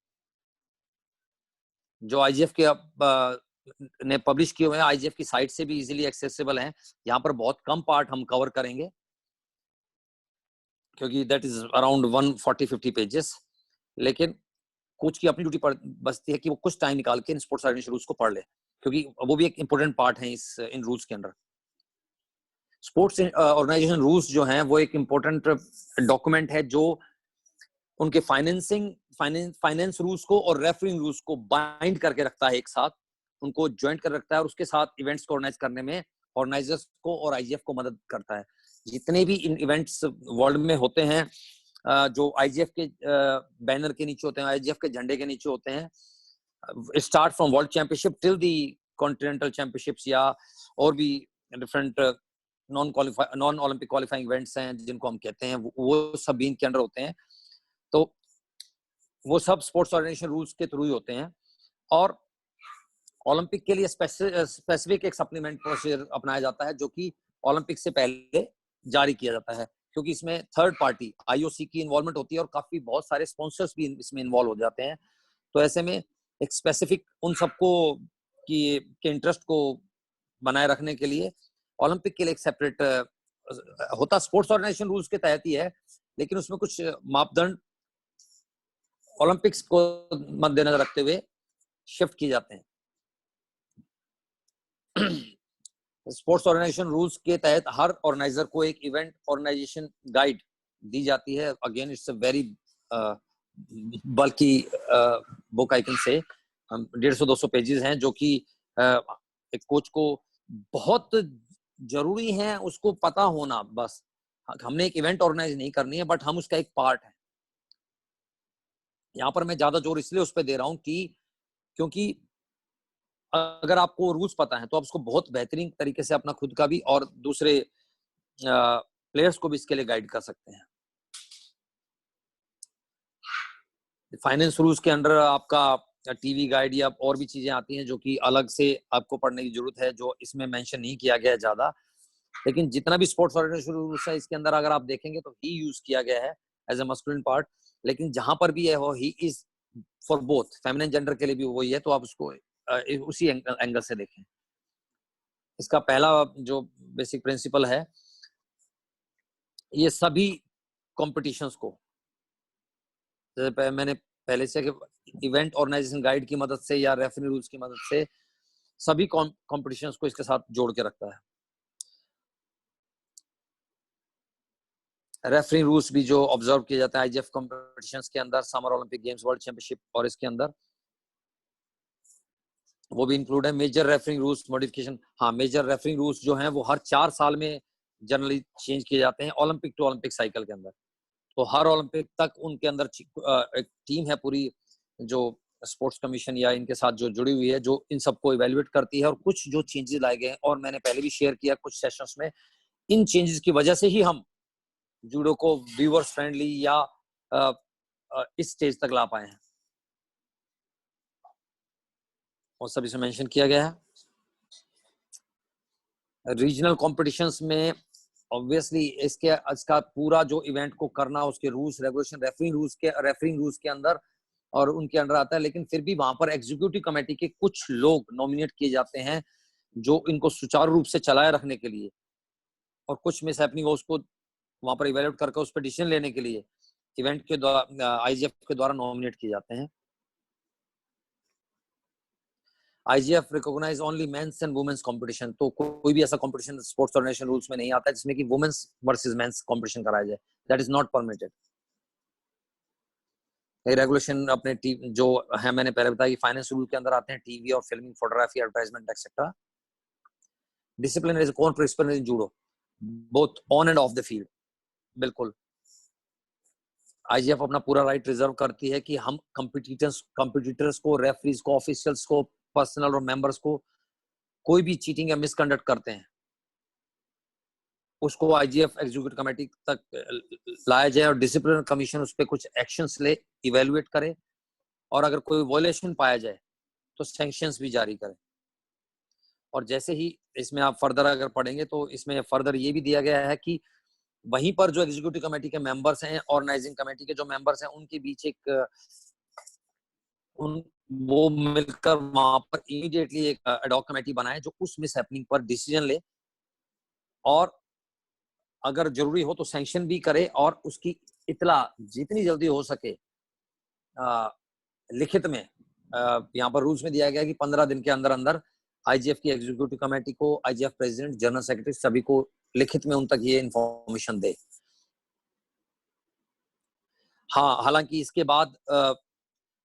जो आईजीएफ के ने पब्लिश किए हुए हैं, आईजीएफ की साइट से भी इजीली एक्सेसिबल हैं। यहाँ पर बहुत कम पार्ट हम कवर करेंगे क्योंकि दैट इज अराउंड 140-50 पेजेस, लेकिन कोच की अपनी ड्यूटी बचती है कि वो कुछ टाइम निकाल के इन स्पोर्ट्स ऑर्गेनाइजेशन रूल्स को पढ़ ले, क्योंकि वो भी एक इंपॉर्टेंट पार्ट है इन रूल्स के अंदर। स्पोर्ट्स ऑर्गेनाइजेशन रूल्स जो हैं वो एक इंपॉर्टेंट डॉक्यूमेंट है जो उनके फाइनेंस रूल्स को और रेफरिंग रूल्स को बाइंड करके रखता है, एक साथ उनको ज्वाइंट कर रखता है और उसके साथ इवेंट्स को ऑर्गेनाइज करने में ऑर्गेनाइजर्स को और आईजीएफ को मदद करता है। जितने भी इन इवेंट्स वर्ल्ड में होते हैं जो आईजीएफ के बैनर के नीचे होते हैं, आईजीएफ के झंडे के नीचे होते हैं, start from world championship till the continental championships या और भी different non Olympic qualifying events हैं जिनको हम कहते हैं, वो सब भी इनके अंडर होते हैं। तो वो सब स्पोर्ट्स ऑर्गेनाइजेशन रूल्स के थ्रू ही होते हैं। और ओलंपिक के लिए स्पेसिफिक एक सप्लीमेंट प्रोसीजर अपनाया जाता है जो कि ओलंपिक से पहले जारी किया जाता है, क्योंकि इसमें थर्ड पार्टी आईओसी की इन्वॉल्वमेंट होती है और काफी बहुत सारे स्पॉन्सर्स भी इसमें इन्वॉल्व हो जाते हैं। तो ऐसे में एक स्पेसिफिक उन सबको के इंटरेस्ट को बनाए रखने के लिए ओलंपिक के लिए एक सेपरेट होता स्पोर्ट्स ऑर्गेनाइजेशन रूल्स के तहत ही है, लेकिन उसमें कुछ मापदंड ओलंपिक्स को मद्देनजर रखते हुए शिफ्ट किए जाते हैं। स्पोर्ट्स ऑर्गेनाइजेशन रूल्स के तहत हर ऑर्गेनाइजर को एक इवेंट ऑर्गेनाइजेशन गाइड दी जाती है। अगेन इट्स अ वेरी बल्कि book, I can say 150-200 pages हैं जो कि एक कोच को बहुत जरूरी है उसको पता होना। बस हमने एक इवेंट ऑर्गेनाइज नहीं करनी है, बट हम उसका एक पार्ट है। यहाँ पर मैं ज्यादा जोर इसलिए उस पर दे रहा हूँ कि क्योंकि अगर आपको रूल्स पता है तो आप उसको बहुत बेहतरीन तरीके से अपना खुद का भी और दूसरे प्लेयर्स को भी इसके लिए गाइड कर सकते हैं। फाइनेंस रूल्स के अंडर आपका टीवी गाइड या और भी चीजें आती हैं जो कि अलग से आपको पढ़ने की जरूरत है, जो इसमें मेंशन नहीं किया गया है ज्यादा। लेकिन जितना भी स्पोर्ट्स ऑर्गेनाइजेशन रूल्स है इसके अंदर अगर आप देखेंगे तो ही यूज किया गया है एज ए मस्कुलिन पार्ट, लेकिन जहां पर भी है वो he is for both, feminine gender के लिए भी वही है। तो आप उसको उसी एंगल से देखें। इसका पहला जो बेसिक प्रिंसिपल है, ये सभी कॉम्पिटिशन्स को मैंने पहले से इवेंट ऑर्गेनाइजेशन गाइड की मदद से या रेफरी रूल्स की मदद से सभी कॉम्पिटिशन्स को इसके साथ जोड़ के रखता है। रेफरी रूल्स भी जो ऑब्जर्व किया जाता है आईजीएफ कॉम्पिटिशन्स के अंदर, summer Olympic games, world championship और इसके अंदर, वो भी इंक्लूड है। मेजर रेफरिंग रूल्स मॉडिफिकेशन, हाँ मेजर रेफरिंग रूल्स जो हैं वो हर 4 साल में जनरली चेंज किए जाते हैं ओलंपिक टू ओलंपिक साइकिल के अंदर। तो हर ओलंपिक तक उनके अंदर एक टीम है पूरी जो स्पोर्ट्स कमीशन या इनके साथ जो जुड़ी हुई है, जो इन सबको इवेल्युएट करती है। और कुछ जो चेंजेस लाए गए हैं और मैंने पहले भी शेयर किया कुछ सेशंस में, इन चेंजेस की वजह से ही हम जूडो को व्यूअर्स फ्रेंडली या इस स्टेज तक ला पाए हैं और सभी से मेंशन किया गया है। रीजनल कॉम्पिटिशन्स में ऑब्वियसली इसका पूरा जो इवेंट को करना, उसके रूल्स रेगुलेशन रेफरिंग रूल्स के अंदर और उनके अंडर आता है, लेकिन फिर भी वहां पर एग्जीक्यूटिव कमेटी के कुछ लोग नॉमिनेट किए जाते हैं जो इनको सुचारू रूप से चलाए रखने के लिए और कुछ मिस हैपनिंग हो उसको वहां पर इवेल्युएट करके उस पर डिसीजन लेने के लिए इवेंट के द्वारा आईजीएफ के द्वारा नॉमिनेट किए जाते हैं। IGF recognize only men's and women's competition. तो कोई भी ऐसा competition sports organization rules में नहीं आता जिसमें कि women's versus men's competition कराया जाए. That is not permitted. Regulation अपने जो है मैंने पहले बताया कि फाइनेंस रूल के अंदर आते हैं टीवी और filming, photography, advertisement etcetera. Discipline is core principle in judo both on end of the field. बिल्कुल आईजीएफ अपना पूरा राइट रिजर्व करती है कि हम कंपटीटर्स को, रेफरीज को, ऑफिशियल्स को, पर्सनल और मेंबर्स को कोई भी चीटिंग या मिसकंडक्ट करते हैं उसको आईजीएफ एग्जीक्यूटिव कमेटी तक लाया जाए और डिसिप्लिनरी कमीशन उस पर कुछ एक्शंस ले, इवेलुएट करे और अगर कोई वायलेशन पाया जाए तो सैंक्शंस भी जारी करे. और जैसे ही इसमें आप फर्दर अगर पढ़ेंगे तो इसमें फर्दर ये भी दिया गया है कि वहीं पर जो एग्जीक्यूटिव कमेटी के मेंबर्स हैं, ऑर्गेनाइजिंग कमेटी के जो मेंबर्स हैं, उनके बीच एक वो मिलकर वहां पर इमीडिएटली एक एडॉक कमेटी बनाए जो उस मिस हैपनिंग पर डिसीजन ले और अगर जरूरी हो तो सैंक्शन भी करे और उसकी इतला जितनी जल्दी हो सके लिखित में यहाँ पर रूल्स में दिया गया कि 15 दिन के अंदर अंदर आईजीएफ की एग्जीक्यूटिव कमेटी को, आईजीएफ प्रेसिडेंट, जनरल सेक्रेटरी सभी को लिखित में उन तक ये इंफॉर्मेशन दे. हाँ, हालांकि इसके बाद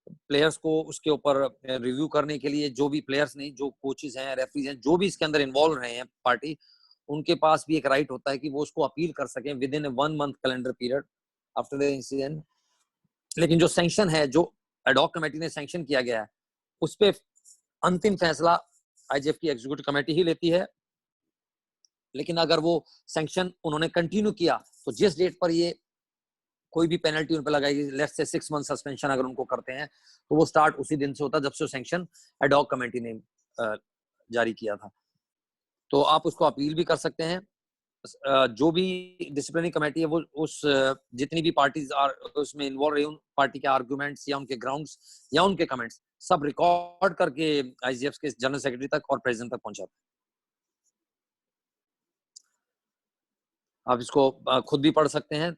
प्लेयर्स को उसके ऊपर रिव्यू करने के लिए जो भी प्लेयर्स नहीं, जो कोचेस हैं, रेफरीज हैं, जो भी इसके अंदर इन्वॉल्व रहे हैं पार्टी, उनके पास भी एक राइट होता है कि वो उसको अपील कर सकें with in 1 month calendar period after the incident. लेकिन जो सैंक्शन है, जो एडॉक कमेटी ने सैंक्शन किया गया है, उस पे अंतिम फैसला आईजीएफ की एग्जीक्यूटिव कमेटी ही लेती है. लेकिन अगर वो सैंक्शन उन्होंने कंटिन्यू किया तो जिस डेट पर ये कोई भी पेनल्टी उन पर लगाएगी, लेट्स से 6 month सस्पेंशन अगर उनको करते हैं तो वो स्टार्ट उसी दिन से होता है जब से सैंक्शन एडॉक कमेटी ने जारी किया था. तो आप उसको अपील भी कर सकते हैं. जो भी डिसिप्लिनरी कमेटी है वो उस जितनी भी पार्टीज उसमें इन्वॉल्व रही, उन पार्टी के आर्गुमेंट्स या उनके ग्राउंड्स या उनके कमेंट्स सब रिकॉर्ड करके आईजीएफ के जनरल सेक्रेटरी तक और प्रेसिडेंट तक पहुंचाते हैं. आप इसको खुद भी पढ़ सकते हैं,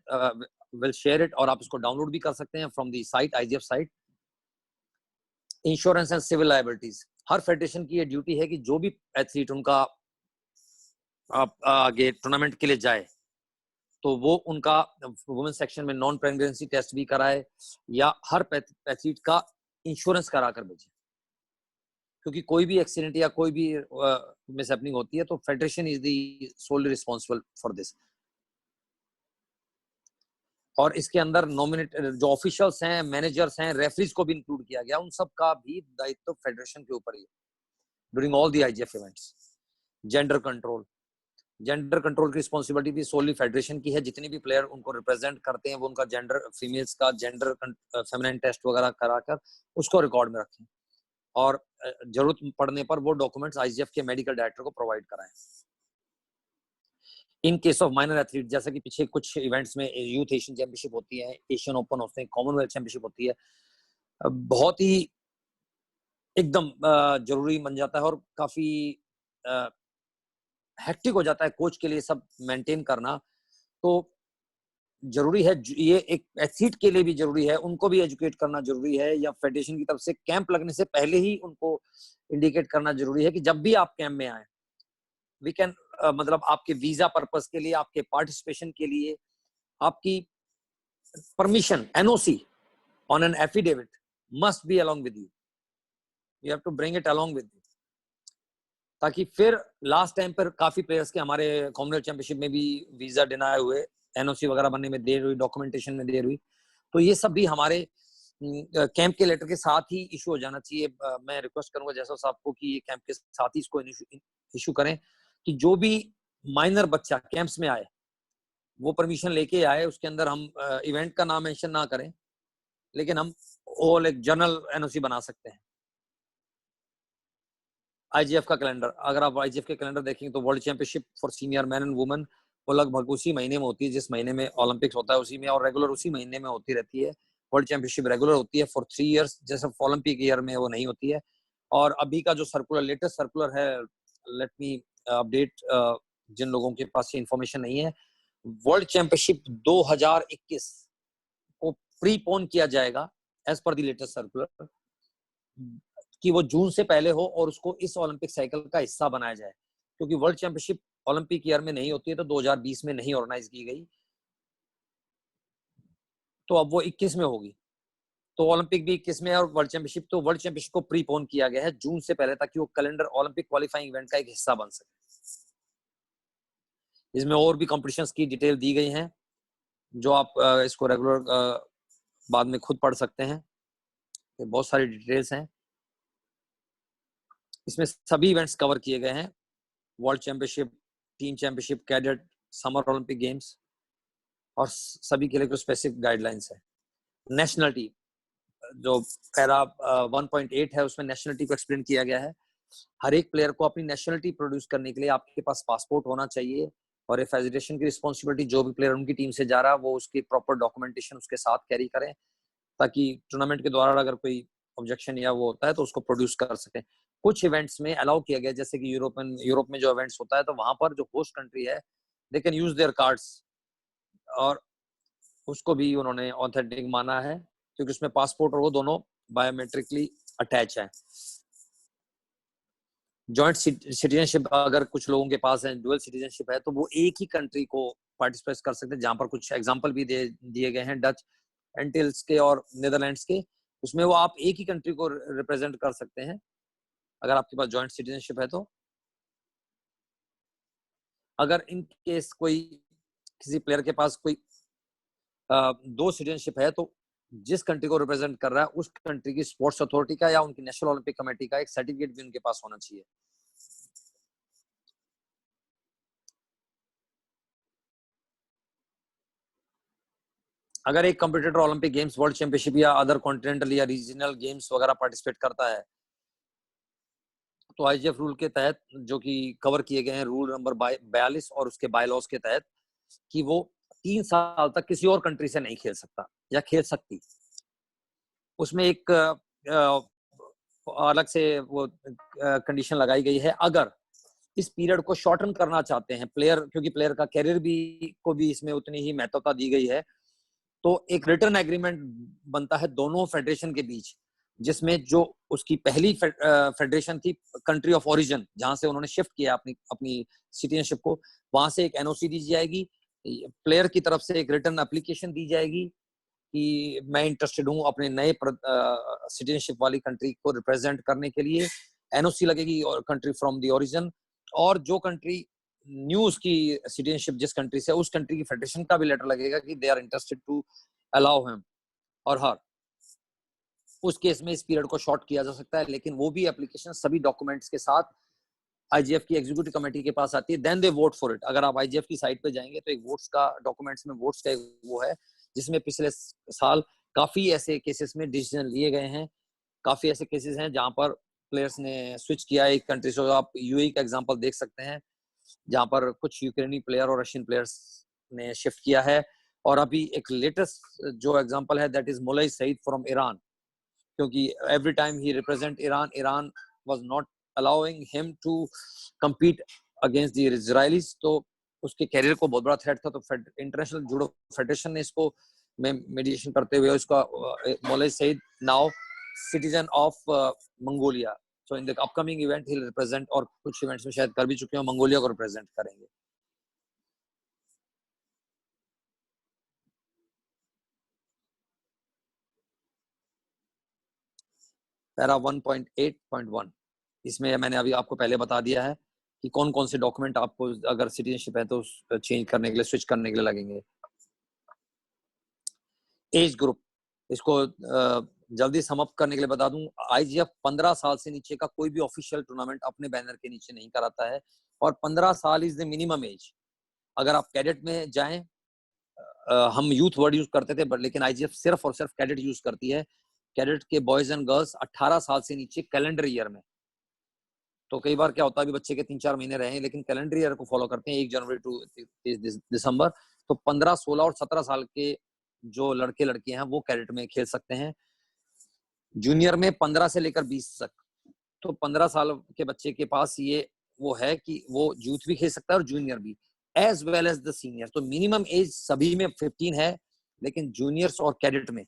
विल शेयर इट, और आप इसको डाउनलोड भी कर सकते हैं from the site, IGF site. Insurance and civil liabilities, हर फेडरेशन की ये ड्यूटी है कि जो भी एथलीट उनका आगे टूर्नामेंट के लिए जाए तो वो उनका वुमेन सेक्शन में नॉन प्रेगनेंसी टेस्ट भी कराए या हर एथलीट का इंश्योरेंस करा कर भेजे, क्योंकि कोई भी एक्सीडेंट या कोई भी मिसहैपनिंग होती है तो federation is the solely responsible for this. और इसके अंदर नॉमिनेट जो ऑफिशियल्स हैं, मैनेजर्स हैं, रेफरीज को भी इंक्लूड किया गया, उन सब का भी दायित्व फेडरेशन के ऊपर ही है during all the IGF events. Gender control की रिस्पॉन्सिबिलिटी भी सोली फेडरेशन की है. जितने भी प्लेयर उनको रिप्रेजेंट करते हैं वो उनका जेंडर, फीमेल्स का जेंडर फेमिनिन टेस्ट वगैरह कराकर उसको रिकॉर्ड में रखें और जरूरत पड़ने पर वो डॉक्यूमेंट्स आईजीएफ के मेडिकल डायरेक्टर को प्रोवाइड कराएं. In case of minor athlete, जैसा कि पीछे कुछ इवेंट्स में यूथ एशियन चैंपियनशिप होती है, एशियन ओपन होते हैं, कॉमनवेल्थ चैंपियनशिप होती है, बहुत ही एकदम जरूरी बन जाता है और काफी हेक्टिक हो जाता है कोच के लिए सब मेंटेन करना. तो जरूरी है, ये एक एथलीट के लिए भी जरूरी है, उनको भी एजुकेट करना जरूरी है, या फेडरेशन की तरफ से कैंप लगने से पहले ही उनको इंडिकेट करना जरूरी है कि जब भी आप कैंप में आए वी कैन मतलब आपके वीजा पर्पस के लिए, आपके पार्टिसिपेशन के लिए, आपकी permission NOC on an affidavit must be along with you. You have to bring it along with you, ताकि फिर लास्ट टाइम पर काफी प्लेयर्स के हमारे कॉमनवेल्थ चैंपियनशिप में भी वीजा डिनाई हुए, एनओसी वगैरह बनने में देर हुई, डॉक्यूमेंटेशन में देर हुई. तो ये सब भी हमारे कैंप के लेटर के साथ ही इशू हो जाना चाहिए. मैं रिक्वेस्ट करूंगा जैसा साहब को कि ये कैंप के साथ ही इसको इशू करें कि जो भी माइनर बच्चा कैंप्स में आए वो परमिशन लेके आए. उसके अंदर हम इवेंट का नाम मेंशन ना करें, लेकिन हम ऑल एक जनरल एनओसी बना सकते हैं. आईजीएफ का कैलेंडर, अगर आप आईजीएफ के कैलेंडर देखेंगे तो world championship for senior man and women वो लगभग उसी महीने में होती है जिस महीने में ओलंपिक्स होता है, उसी में, और रेगुलर उसी महीने में होती रहती है. वर्ल्ड चैंपियनशिप रेगुलर होती है फॉर 3 years, जैसे ओलंपिक ईयर में वो नहीं होती है. और अभी का जो सर्कुलर, लेटेस्ट सर्कुलर है, लेट मी अपडेट जिन लोगों के पास ये इंफॉर्मेशन नहीं है, वर्ल्ड चैंपियनशिप 2021 को प्रीपोन किया जाएगा as per the latest circular, कि वो जून से पहले हो और उसको इस ओलंपिक साइकिल का हिस्सा बनाया जाए, क्योंकि वर्ल्ड चैंपियनशिप ओलंपिक ईयर में नहीं होती है, तो 2020 में नहीं ऑर्गेनाइज की गई, तो अब वो 21 में होगी। तो ओलंपिक भी 21 में है और वर्ल्ड चैंपियनशिप को प्रीपोन किया गया है जून से पहले, ताकि वो कैलेंडर ओलंपिक क्वालिफाइंग इवेंट का एक हिस्सा बन सके। इसमें और भी कॉम्पिटिशन्स की डिटेल दी गई हैं, जो आप इसको रेगुलर बाद में खुद पढ़ सकते हैं, बहुत सारी डिटेल्स हैं। इसमें सभी इवेंट्स कवर किए गए हैं, world championship, team championship, cadet, summer Olympic games, और सभी के लिए कुछ स्पेसिफिक गाइडलाइंस है। नेशनलिटी, जो पैरा 1.8 है, उसमें नेशनलिटी को एक्सप्लेन किया गया है। हर एक प्लेयर को अपनी नेशनलिटी प्रोड्यूस करने के लिए आपके पास पासपोर्ट होना चाहिए, और ये फेडरेशन की रिस्पॉन्सिबिलिटी, जो भी प्लेयर उनकी टीम से जा रहा है वो उसकी प्रॉपर डॉक्यूमेंटेशन उसके साथ कैरी करें, ताकि टूर्नामेंट के दौरान अगर कोई ऑब्जेक्शन या वो होता है तो उसको प्रोड्यूस कर सकें। कुछ इवेंट्स में अलाउ किया गया, जैसे कि यूरोप में जो इवेंट्स होता है, तो वहां पर जो होस्ट कंट्री है they can use their cards, और उसको भी उन्होंने ऑथेंटिक माना है, क्योंकि उसमें पासपोर्ट और वो दोनों बायोमेट्रिकली अटैच है। जॉइंट सिटीजनशिप, अगर कुछ लोगों के पास है डुअल सिटीजनशिप है, तो वो एक ही कंट्री को पार्टिसिपेट कर सकते हैं, जहां पर कुछ एग्जांपल भी दिए गए हैं डच, एंटिल्स के और नीदरलैंड्स के। उसमें वो आप एक ही कंट्री को रिप्रेजेंट कर सकते हैं अगर आपके पास जॉइंट सिटीजनशिप है। तो अगर इन केस कोई किसी प्लेयर के पास कोई दो सिटीजनशिप है, तो जिस कंट्री को रिप्रेजेंट कर रहा है उस कंट्री की स्पोर्ट्स अथॉरिटी का या उनकी नेशनल ओलंपिक कमेटी का एक सर्टिफिकेट भी उनके पास होना चाहिए। अगर एक competitor Olympic games, world championship या अदर कॉन्टिनेंटल या रीजनल गेम्स वगैरह पार्टिसिपेट करता है, तो आईजीएफ रूल के तहत, जो कि कवर किए गए हैं रूल नंबर 42 और उसके बायलॉज के तहत, कि वो 3 साल तक किसी और कंट्री से नहीं खेल सकता या खेल सकती। उसमें एक अलग से वो कंडीशन लगाई गई है, अगर इस पीरियड को शॉर्टन करना चाहते हैं प्लेयर, क्योंकि प्लेयर का कैरियर भी को भी इसमें उतनी ही महत्वता दी गई है, तो एक रिटर्न एग्रीमेंट बनता है दोनों फेडरेशन के बीच, जिसमें जो उसकी पहली फेडरेशन थी कंट्री ऑफ ओरिजिन, जहां से उन्होंने शिफ्ट किया अपनी सिटीजनशिप को, वहां से एक एनओसी दी जाएगी, प्लेयर की तरफ से एक रिटर्न एप्लीकेशन दी जाएगी कि मैं इंटरेस्टेड हूं अपने नए सिटीजनशिप वाली कंट्री को रिप्रेजेंट करने के लिए। एनओसी लगेगी और कंट्री फ्रॉम द ओरिजिन, और जो कंट्री न्यू उसकी सिटीजनशिप जिस कंट्री से, उस कंट्री की फेडरेशन का भी लेटर लगेगा कि they are interested to allow him और हर। उस केस में इस पीरियड को शॉर्ट किया जा सकता है, लेकिन वो भी एप्लीकेशन सभी डॉक्यूमेंट्स के साथ आईजीएफ की एग्जीक्यूटिव कमेटी के पास आती है, then they vote for it. अगर आप आईजीएफ की साइट पे जाएंगे तो एक वोट्स का, डॉक्यूमेंट्स में वोट्स का वो है, जिसमें पिछले साल काफी ऐसे केसेस में डिसीजन लिए गए हैं। काफी ऐसे केसेस हैं जहां पर प्लेयर्स ने स्विच किया एक कंट्री से। आप यूएई का एग्जांपल देख सकते हैं, जहां पर कुछ यूक्रेनी प्लेयर और रशियन प्लेयर्स ने शिफ्ट किया है। और अभी एक लेटेस्ट जो एग्जांपल है, that is Mollaei Saeid from Iran, क्योंकि every time he represent Iran was not allowing him to compete against the Israelis, तो उसके कैरियर को बहुत बड़ा थ्रेट था। तो इंटरनेशनल जूडो फेडरेशन ने इसको मेडिएशन करते हुए उसका Maulvi Saeed now citizen of Mongolia, so in the upcoming event he will represent, और कुछ इवेंट्स में शायद कर भी चुके हैं, मंगोलिया को रिप्रेजेंट करेंगे। पैरा 1.8.1, इसमें मैंने अभी आपको पहले बता दिया है कि कौन कौन से डॉक्यूमेंट आपको अगर सिटीजनशिप है तो चेंज करने के लिए, स्विच करने के लिए लगेंगे। एज ग्रुप, इसको जल्दी समअप करने के लिए बता दूं, आईजीएफ 15 साल से नीचे का कोई भी ऑफिशियल टूर्नामेंट अपने बैनर के नीचे नहीं कराता है, और 15 साल इज द मिनिमम एज। अगर आप कैडेट में जाएं, हम यूथ वर्ड यूज करते थे, बट लेकिन आईजीएफ सिर्फ और सिर्फ कैडेट यूज करती है। कैडेट के बॉयज एंड गर्ल्स 18 साल से नीचे कैलेंडर ईयर में, तो कई बार क्या होता है, अभी बच्चे के 3-4 महीने रहे, लेकिन कैलेंडर ईयर को फॉलो करते हैं 1 जनवरी टू 30 दिसंबर, तो 15, 16 और 17 साल के जो लड़के लड़कियां हैं वो कैडेट में खेल सकते हैं। जूनियर में 15 से लेकर 20 तक, तो 15 साल के बच्चे के पास ये वो है कि वो यूथ भी खेल सकता है और जूनियर भी, as well as the senior. तो मिनिमम एज सभी में 15 है, लेकिन जूनियर्स और कैडेट में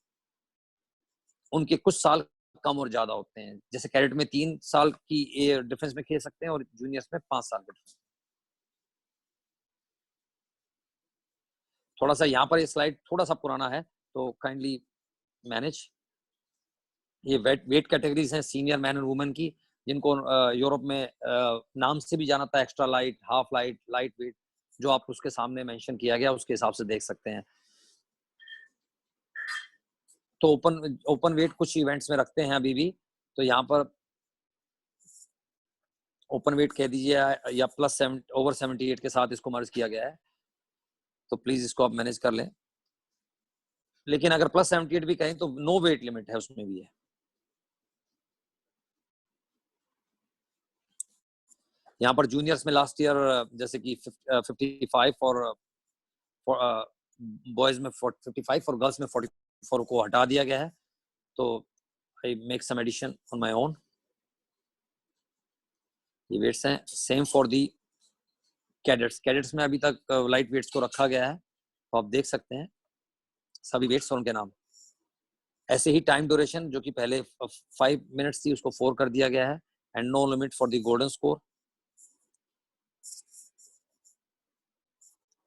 उनके कुछ साल कम और ज्यादा होते हैं। जैसे कैडेट में 3 साल की डिफरेंस में खेल सकते हैं और जूनियर्स में 5 साल के डिफरेंस। थोड़ा सा यहाँ पर ये स्लाइड थोड़ा सा पुराना है, तो काइंडली मैनेज। ये वेट कैटेगरीज हैं सीनियर मैन एंड वुमेन की, जिनको यूरोप में नाम से भी जाना था, extra light, half light, light weight, जो आप उसके सामने मेंशन किया गया उसके हिसाब से देख सकते हैं। तो ओपन वेट कुछ इवेंट्स में रखते हैं अभी भी, तो यहाँ पर ओपन वेट कह दीजिए या प्लस ओवर 78 के साथ इसको मर्ज किया गया है, तो प्लीज इसको आप मैनेज कर लें। लेकिन अगर प्लस 78 भी कहें तो नो वेट लिमिट है, उसमें भी है। यहाँ पर जूनियर्स में लास्ट ईयर जैसे कि 55 और बॉयज में 55 और गर्ल्स में 44 को हटा दिया गया है, तो I make some addition on my own. ये वेट्स हैं सेम फॉर दी कैडेट्स में अभी तक लाइट वेट्स को रखा गया है, तो आप देख सकते हैं सभी वेट्स और उनके नाम। ऐसे ही टाइम ड्यूरेशन जो कि पहले 5 मिनट्स थी उसको 4 कर दिया गया है, and no limit for the golden score.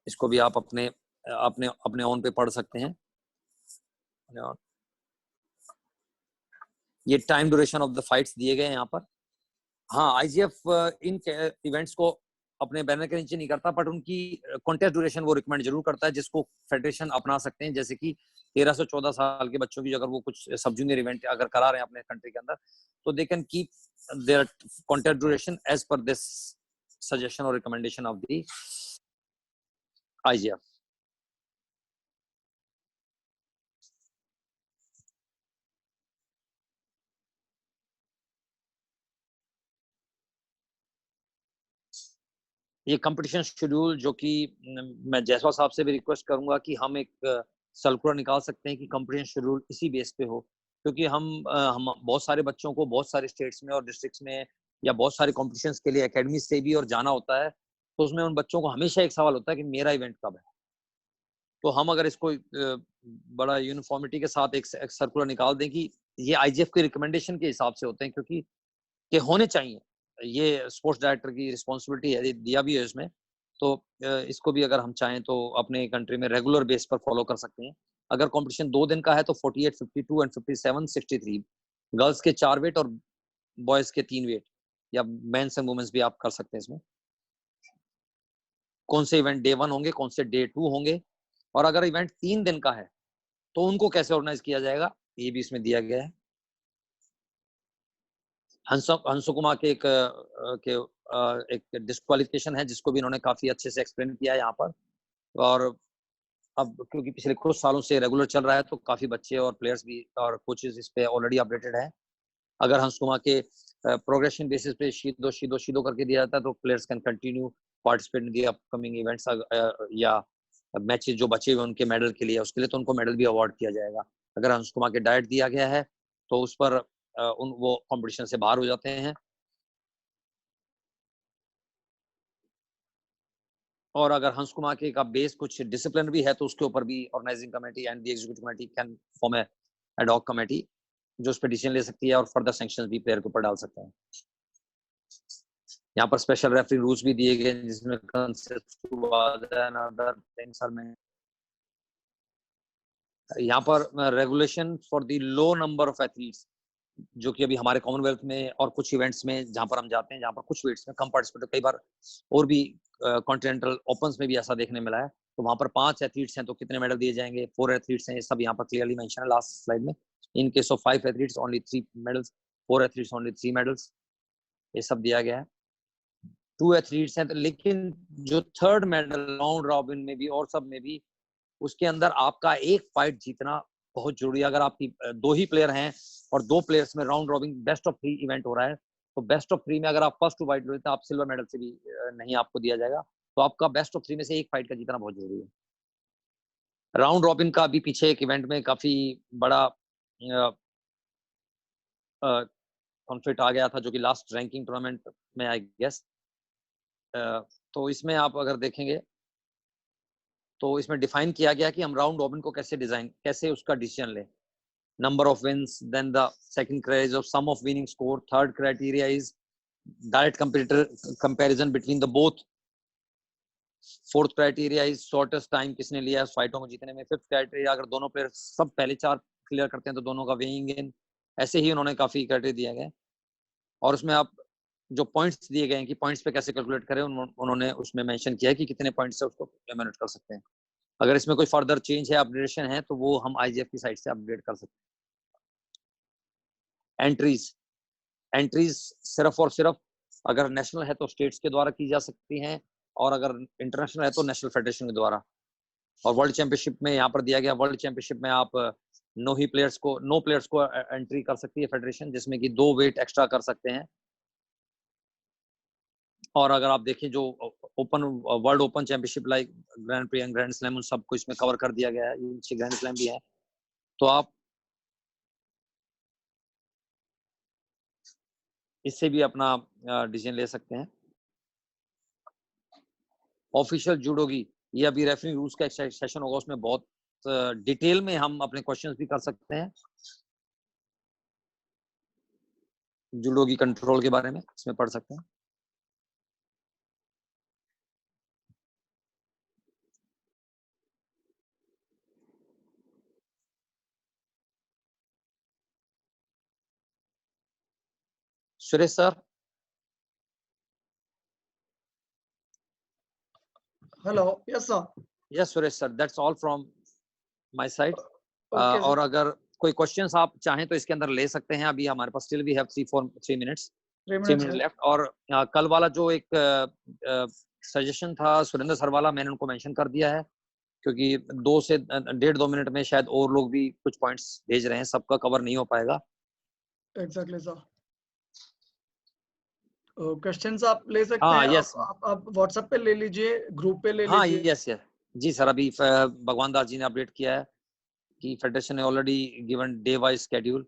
इसको भी आप अपने अपने अपने ऑन पे पढ़ सकते हैं। ये time duration of the fights दिए गए हैं यहाँ पर। हाँ, आईजीएफ इन इवेंट्स को अपने बैनर के नीचे नहीं करता, बट उनकी कॉन्टेस्ट ड्यूरेशन वो रिकमेंड जरूर करता है, जिसको फेडरेशन अपना सकते हैं। जैसे कि 13 से 14 साल के बच्चों की अगर वो कुछ सब जूनियर इवेंट अगर करा रहे हैं अपने कंट्री के अंदर, तो they can keep their contest duration as per this suggestion और रिकमेंडेशन ऑफ द आईजीएफ। ये कंपटीशन शेड्यूल जो कि मैं जयसवाल साहब से भी रिक्वेस्ट करूंगा कि हम एक सर्कुलर निकाल सकते हैं कि कंपटीशन शेड्यूल इसी बेस पे हो, क्योंकि हम बहुत सारे बच्चों को बहुत सारे स्टेट्स में और डिस्ट्रिक्ट्स में या बहुत सारे कॉम्पिटिशन्स के लिए एकेडमी से भी और जाना होता है, तो उसमें उन बच्चों को हमेशा एक सवाल होता है कि मेरा इवेंट कब है। तो हम अगर इसको बड़ा यूनिफॉर्मिटी के साथ एक सर्कुलर निकाल दें कि ये आईजीएफ के रिकमेंडेशन के हिसाब से होते हैं, क्योंकि के होने चाहिए, ये स्पोर्ट्स डायरेक्टर की रिस्पॉन्सिबिलिटी है, दिया भी है इसमें, तो इसको भी अगर हम चाहें तो अपने कंट्री में रेगुलर बेस पर फॉलो कर सकते हैं। अगर कंपटीशन 2 दिन का है तो 48, 52 एंड 57, 63 गर्ल्स के 4 वेट और बॉयज के 3 वेट, या मेंस एंड वुमेन्स भी आप कर सकते हैं इसमें। कौन से इवेंट डे 1 होंगे, कौन से डे 2 होंगे, और अगर इवेंट 3 दिन का है तो उनको कैसे ऑर्गेनाइज किया जाएगा, ये भी इसमें दिया गया है। हंसुकुमा के एक डिस्क्वालिफिकेशन है, जिसको भी इन्होंने काफी अच्छे से एक्सप्लेन किया है यहाँ पर। और अब क्योंकि पिछले कुछ सालों से रेगुलर चल रहा है, तो काफी बच्चे और प्लेयर्स भी और कोचेस इस पे ऑलरेडी अपडेटेड है। अगर हंसुकुमा के प्रोग्रेशन बेसिस पे शीदो करके दिया जाता है, तो players can continue participate in the upcoming events, या मैचेस जो बचे हुए उनके मेडल के लिए, उसके लिए तो उनको मेडल भी अवार्ड किया जाएगा। अगर हंसुकुमा के डाइट दिया गया है तो उस पर वो कंपटीशन से बाहर हो जाते हैं। और अगर हंसकुमार के का बेस कुछ डिसिप्लिन भी है, तो उसके ऊपर भी organizing committee and the executive committee can form a ad hoc committee, जो उस पर डिसीजन ले सकती है और फर्दर सैंक्शंस भी प्लेयर के ऊपर डाल सकता है। यहाँ पर स्पेशल रेफरी रूल्स भी दिए गए, जिसमें में यहाँ पर regulation for the low number of athletes, जो कि अभी हमारे कॉमनवेल्थ में और कुछ इवेंट्स में जहां पर हम जाते हैं, जहां पर कुछ वेट्स में कम पार्टिसिपेट, कई बार और भी कॉन्टिनेंटल ओपन्स में भी ऐसा देखने मिला है, तो वहां पर 5 एथलीट्स हैं तो कितने मेडल दिए जाएंगे, 4 एथलीट्स हैं, ये सब यहाँ पर क्लियरली मेंशन है लास्ट स्लाइड में। In case of 5 athletes only 3 medals, 4 athletes only 3 medals, ये सब दिया गया है। 2 एथलीट्स हैं तो, लेकिन जो थर्ड मेडल राउंड रॉबिन में भी और सब में भी, उसके अंदर आपका एक फाइट जीतना बहुत जरूरी है। अगर आपकी 2 ही प्लेयर हैं और 2 प्लेयर्स में round robin best of 3 event हो रहा है, तो बेस्ट ऑफ 3 में अगर आप फर्स्ट 2 फाइट लेते हैं, आप सिल्वर मेडल से भी नहीं आपको दिया जाएगा, तो आपका बेस्ट ऑफ 3 में से एक फाइट का जीतना बहुत जरूरी है। राउंड रॉबिन का भी पीछे एक इवेंट में काफी बड़ा कॉन्फ्लिक्ट आ गया था, जो कि लास्ट रैंकिंग टूर्नामेंट में आई गेस। तो इसमें आप अगर देखेंगे तो इसमें डिफाइन किया गया कि हम राउंड रॉबिन को कैसे उसका डिसीजन लें। number of wins. Then the second criteria is of sum of winning score. Third criteria is direct competitor comparison between the both. Fourth criteria is shortest time किसने लिया फाइटों में जीतने में. Fifth criteria अगर दोनों प्लेयर सब पहले 4 क्लियर करते हैं तो दोनों का weighing in. ऐसे ही उन्होंने काफी क्राइटेरिया दिया गया और उसमें आप जो पॉइंट्स दिए गए हैं कि पॉइंट्स पे कैसे कैलकुलेट करें उन्होंने उसमें मेंशन किया है कि कितने पॉइंट्स से उसको एलिमिनेट कर सकते हैं. अगर इसमें कोई फर्दर चेंज है अपडेशन है तो वो हम आईजीएफ की साइट से अपडेट कर सकते हैं. एंट्रीज सिर्फ और सिर्फ अगर नेशनल है तो स्टेट्स के द्वारा की जा सकती हैं और अगर इंटरनेशनल है तो नेशनल फेडरेशन के द्वारा. और वर्ल्ड चैंपियनशिप में यहाँ पर दिया गया, वर्ल्ड चैंपियनशिप में आप नो प्लेयर्स को एंट्री कर सकती है फेडरेशन, जिसमें कि 2 वेट एक्स्ट्रा कर सकते हैं. और अगर आप देखें जो open world open championship like grand pre and grand slam उन सबको इसमें कवर कर दिया गया है. ये ग्रैंड स्लैम भी है तो आप इससे भी अपना डिसीजन ले सकते हैं. ऑफिशियल जूडोगी ये अभी रेफरिंग रूल्स का एक सेशन होगा, उसमें बहुत डिटेल में हम अपने क्वेश्चंस भी कर सकते हैं जूडोगी कंट्रोल के बारे में, इसमें पढ़ सकते हैं. Suresh sir. Hello. Yes, sir. Yes, Suresh sir. That's all from my side. Okay, और अगर कोई क्वेश्चंस आप चाहें तो इसके अंदर ले सकते हैं. अभी हमारे पास still we have 3 minutes 3 minute minutes. Left. और कल वाला जो एक सजेशन था सुरेंद्र सर वाला, मैंने उनको मेंशन कर दिया है क्योंकि 2 से 1.5-2 मिनट में शायद और लोग भी कुछ पॉइंट्स भेज रहे हैं, सबका कवर नहीं हो पाएगा. Exactly, sir. क्वेश्चंस आप ले सकते हाँ, हैं. yes. आप व्हाट्सएप पे ले लीजिए, ग्रुप पे ले हाँ, लीजिए. यस जी सर. अभी भगवान दास जी ने अपडेट किया है कि फेडरेशन ने already given day wise schedule.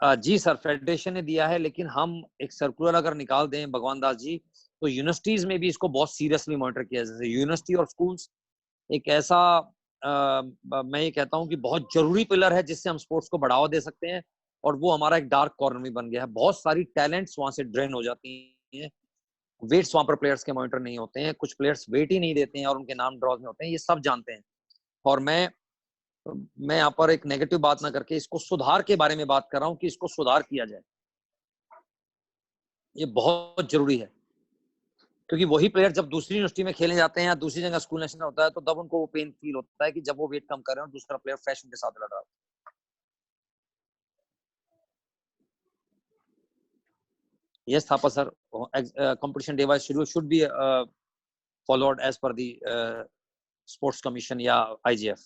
जी सर, फेडरेशन ने दिया है, लेकिन हम एक सर्कुलर अगर निकाल दें भगवान दास जी तो यूनिवर्सिटीज में भी इसको बहुत सीरियसली मॉनिटर किया जाए. जैसे यूनिवर्सिटी और स्कूल्स एक ऐसा मैं ये कहता हूँ कि बहुत जरूरी पिलर है जिससे हम स्पोर्ट्स को बढ़ावा दे सकते हैं और वो हमारा एक डार्क कॉर्नर भी बन गया है. बहुत सारी टैलेंट्स वहां से ड्रेन हो जाती हैं. वेट्स वहां पर प्लेयर्स के मॉनिटर नहीं होते हैं, कुछ प्लेयर्स वेट ही नहीं देते हैं और उनके नाम ड्रॉज में होते हैं, ये सब जानते हैं. और मैं यहाँ पर एक नेगेटिव बात ना करके इसको सुधार के बारे में बात कर रहा हूँ कि इसको सुधार किया जाए. ये बहुत जरूरी है क्योंकि वही प्लेयर जब दूसरी यूनिवर्सिटी में खेलने जाते हैं या दूसरी जगह स्कूल नेशनल होता है तो तब उनको वो पेन फील होता है कि जब वो वेट कम कर रहे हैं और दूसरा प्लेयर फ्रेश उनके साथ लड़ रहा है. Yes, Thapa sir, competition day-wise schedule should be followed as per the Sports Commission या IGF.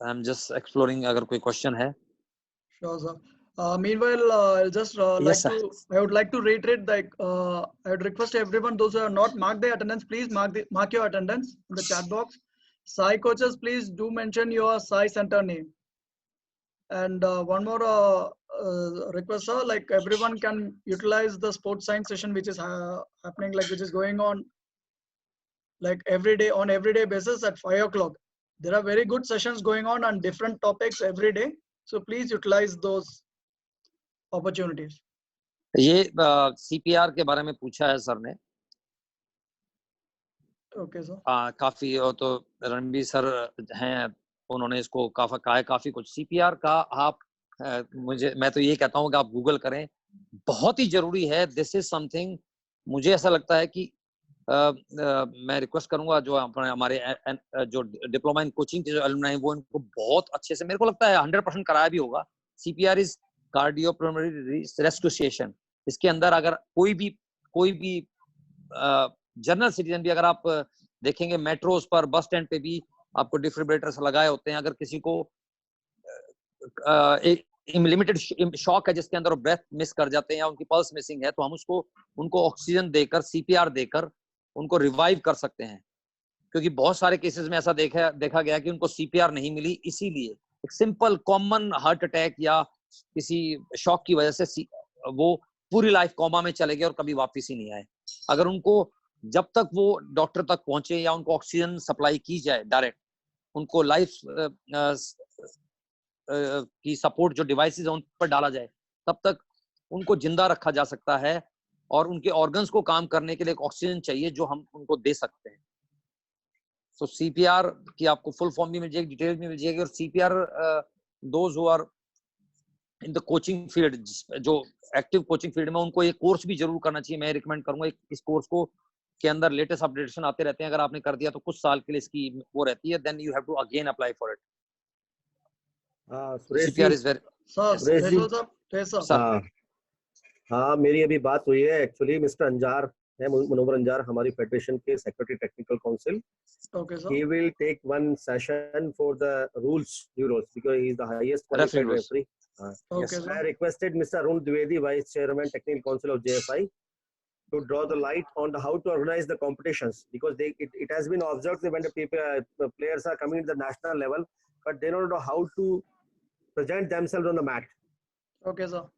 I'm just exploring अगर कोई question है. Sure, sir. Meanwhile, I'll just Yes, sir. I would like to reiterate like I would request everyone, those who have not marked their attendance, please mark your attendance in the chat box. Sai coaches, please do mention your Sai center name. And one more request, sir, like everyone can utilize the sports science session which is happening, like which is going on like every day basis at 5 o'clock. There are very good sessions going on different topics every day. So please utilize those opportunities. ये CPR के बारे में पूछा है sir ने. Okay, sir. काफी तो Ranbir sir हैं, उन्होंने इसको काफी कुछ. CPR का आप मैं तो ये कहता हूँ कि आप गूगल करें, बहुत ही जरूरी है. दिस इज समथिंग, मुझे ऐसा लगता है कि मैं रिक्वेस्ट करूंगा जो हमारे जो डिप्लोमा इन कोचिंग के जो एलुमनाई वो इनको बहुत अच्छे से, मेरे को लगता है 100% कराया भी होगा. CPR is cardiopulmonary resuscitation. इसके अंदर अगर कोई भी जनरल सिटीजन भी, अगर आप देखेंगे मेट्रोस पर, बस स्टैंड पे भी आपको डिफिब्रिलेटर्स लगाए होते हैं. अगर किसी को लिमिटेड शॉक है जिसके अंदर ब्रेथ मिस कर जाते हैं या उनकी पल्स मिसिंग है, तो हम उनको ऑक्सीजन देकर, CPR देकर उनको रिवाइव कर सकते हैं. क्योंकि बहुत सारे केसेस में ऐसा देखा गया कि उनको CPR नहीं मिली, इसीलिए एक सिंपल कॉमन हार्ट अटैक या किसी शॉक की वजह से वो पूरी लाइफ कोमा में चले गए और कभी वापस ही नहीं आए. अगर उनको जब तक वो डॉक्टर तक पहुंचे या उनको ऑक्सीजन सप्लाई की जाए डायरेक्ट, उनको लाइफ की सपोर्ट जो डिवाइसेस है उन पर डाला जाए, तब तक उनको जिंदा रखा जा सकता है और उनके ऑर्गन्स को काम करने के लिए एक ऑक्सीजन चाहिए जो हम उनको दे सकते हैं। तो सीपीआर की आपको फुल फॉर्म भी मिल जाएगी, डिटेल भी मिल जाएगी। और CPR those who are in the coaching field, जो एक्टिव कोचिंग फील्ड में, उनको एक कोर्स भी जरूर करना चाहिए। मैं रिकमेंड करूंगा इस कोर्स को के अंदर लेटेस्ट अपडेशन आते रहते हैं। अगर आपने कर दिया तो कुछ साल के लिए इसकी वो रहती है, then you have to again apply for it. Suresh CPR ji, is very sir Suresh ji, Faisal साहब, फेसल सर। हाँ हाँ, मेरी अभी बात हुई है। एक्चुअली मिस्टर अंजार है, मनोहर अंजार, हमारी फेडरेशन के secretary technical council. Okay sir, He will take one session for the rules bureaus because he is the highest Referee qualified rules. referee. Okay I sir, requested Mr. Arun Dwivedi, Vice Chairman, Technical Council of JFI, to draw the light on how to organize the competitions, because it has been observed that when the players are coming to the national level, but they don't know how to present themselves on the mat. Okay sir,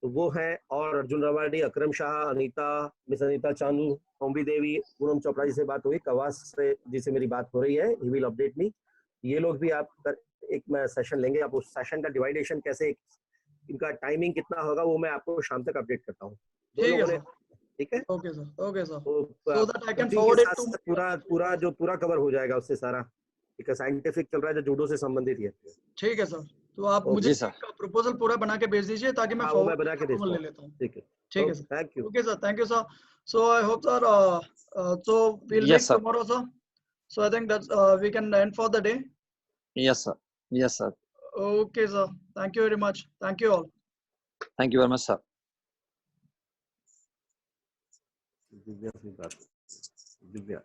तो वो हैं, और अर्जुन रवाडी, अकरम Shah, Anita, miss Anita Chandu, ओम्बी देवी, पूनम चोपड़ा जी से बात हुई, कवास से जी से मेरी बात हो रही है, ही विल अपडेट मी। ये लोग भी आप एक मैं सेशन लेंगे, आप उस सेशन का डिवाइडेशन कैसे, इनका टाइमिंग कितना होगा, वो मैं आपको शाम तक अपडेट करता हूँ। दो ठीक है लोगों ने, सर, ठीक है, ओके सर, ओके सर, तो so that I can coaching के forward it साथ to साथ पूरा कवर हो जाएगा उससे सारा, एक साइंटिफिक चल रहा है जो जूडो से संबंधित है। ठीक है सर, तो आप ओके। मुझे जी सर। प्रपोजल पूरा बना के भेज दीजिए ताकि मैं हाँ, वो मैं फॉरवर्ड बना के भेजता ले हूँ, लेता हूँ। ठीक है, ठीक है sir, thank you. okay sir, thank you sir, so I hope sir so we'll Yes, meet sir. tomorrow sir, so I think that's we can end for the day. Yes sir, yes sir, Okay sir, thank you very much, thank you all. thank you very much sir. Divya से बात, दिव्या।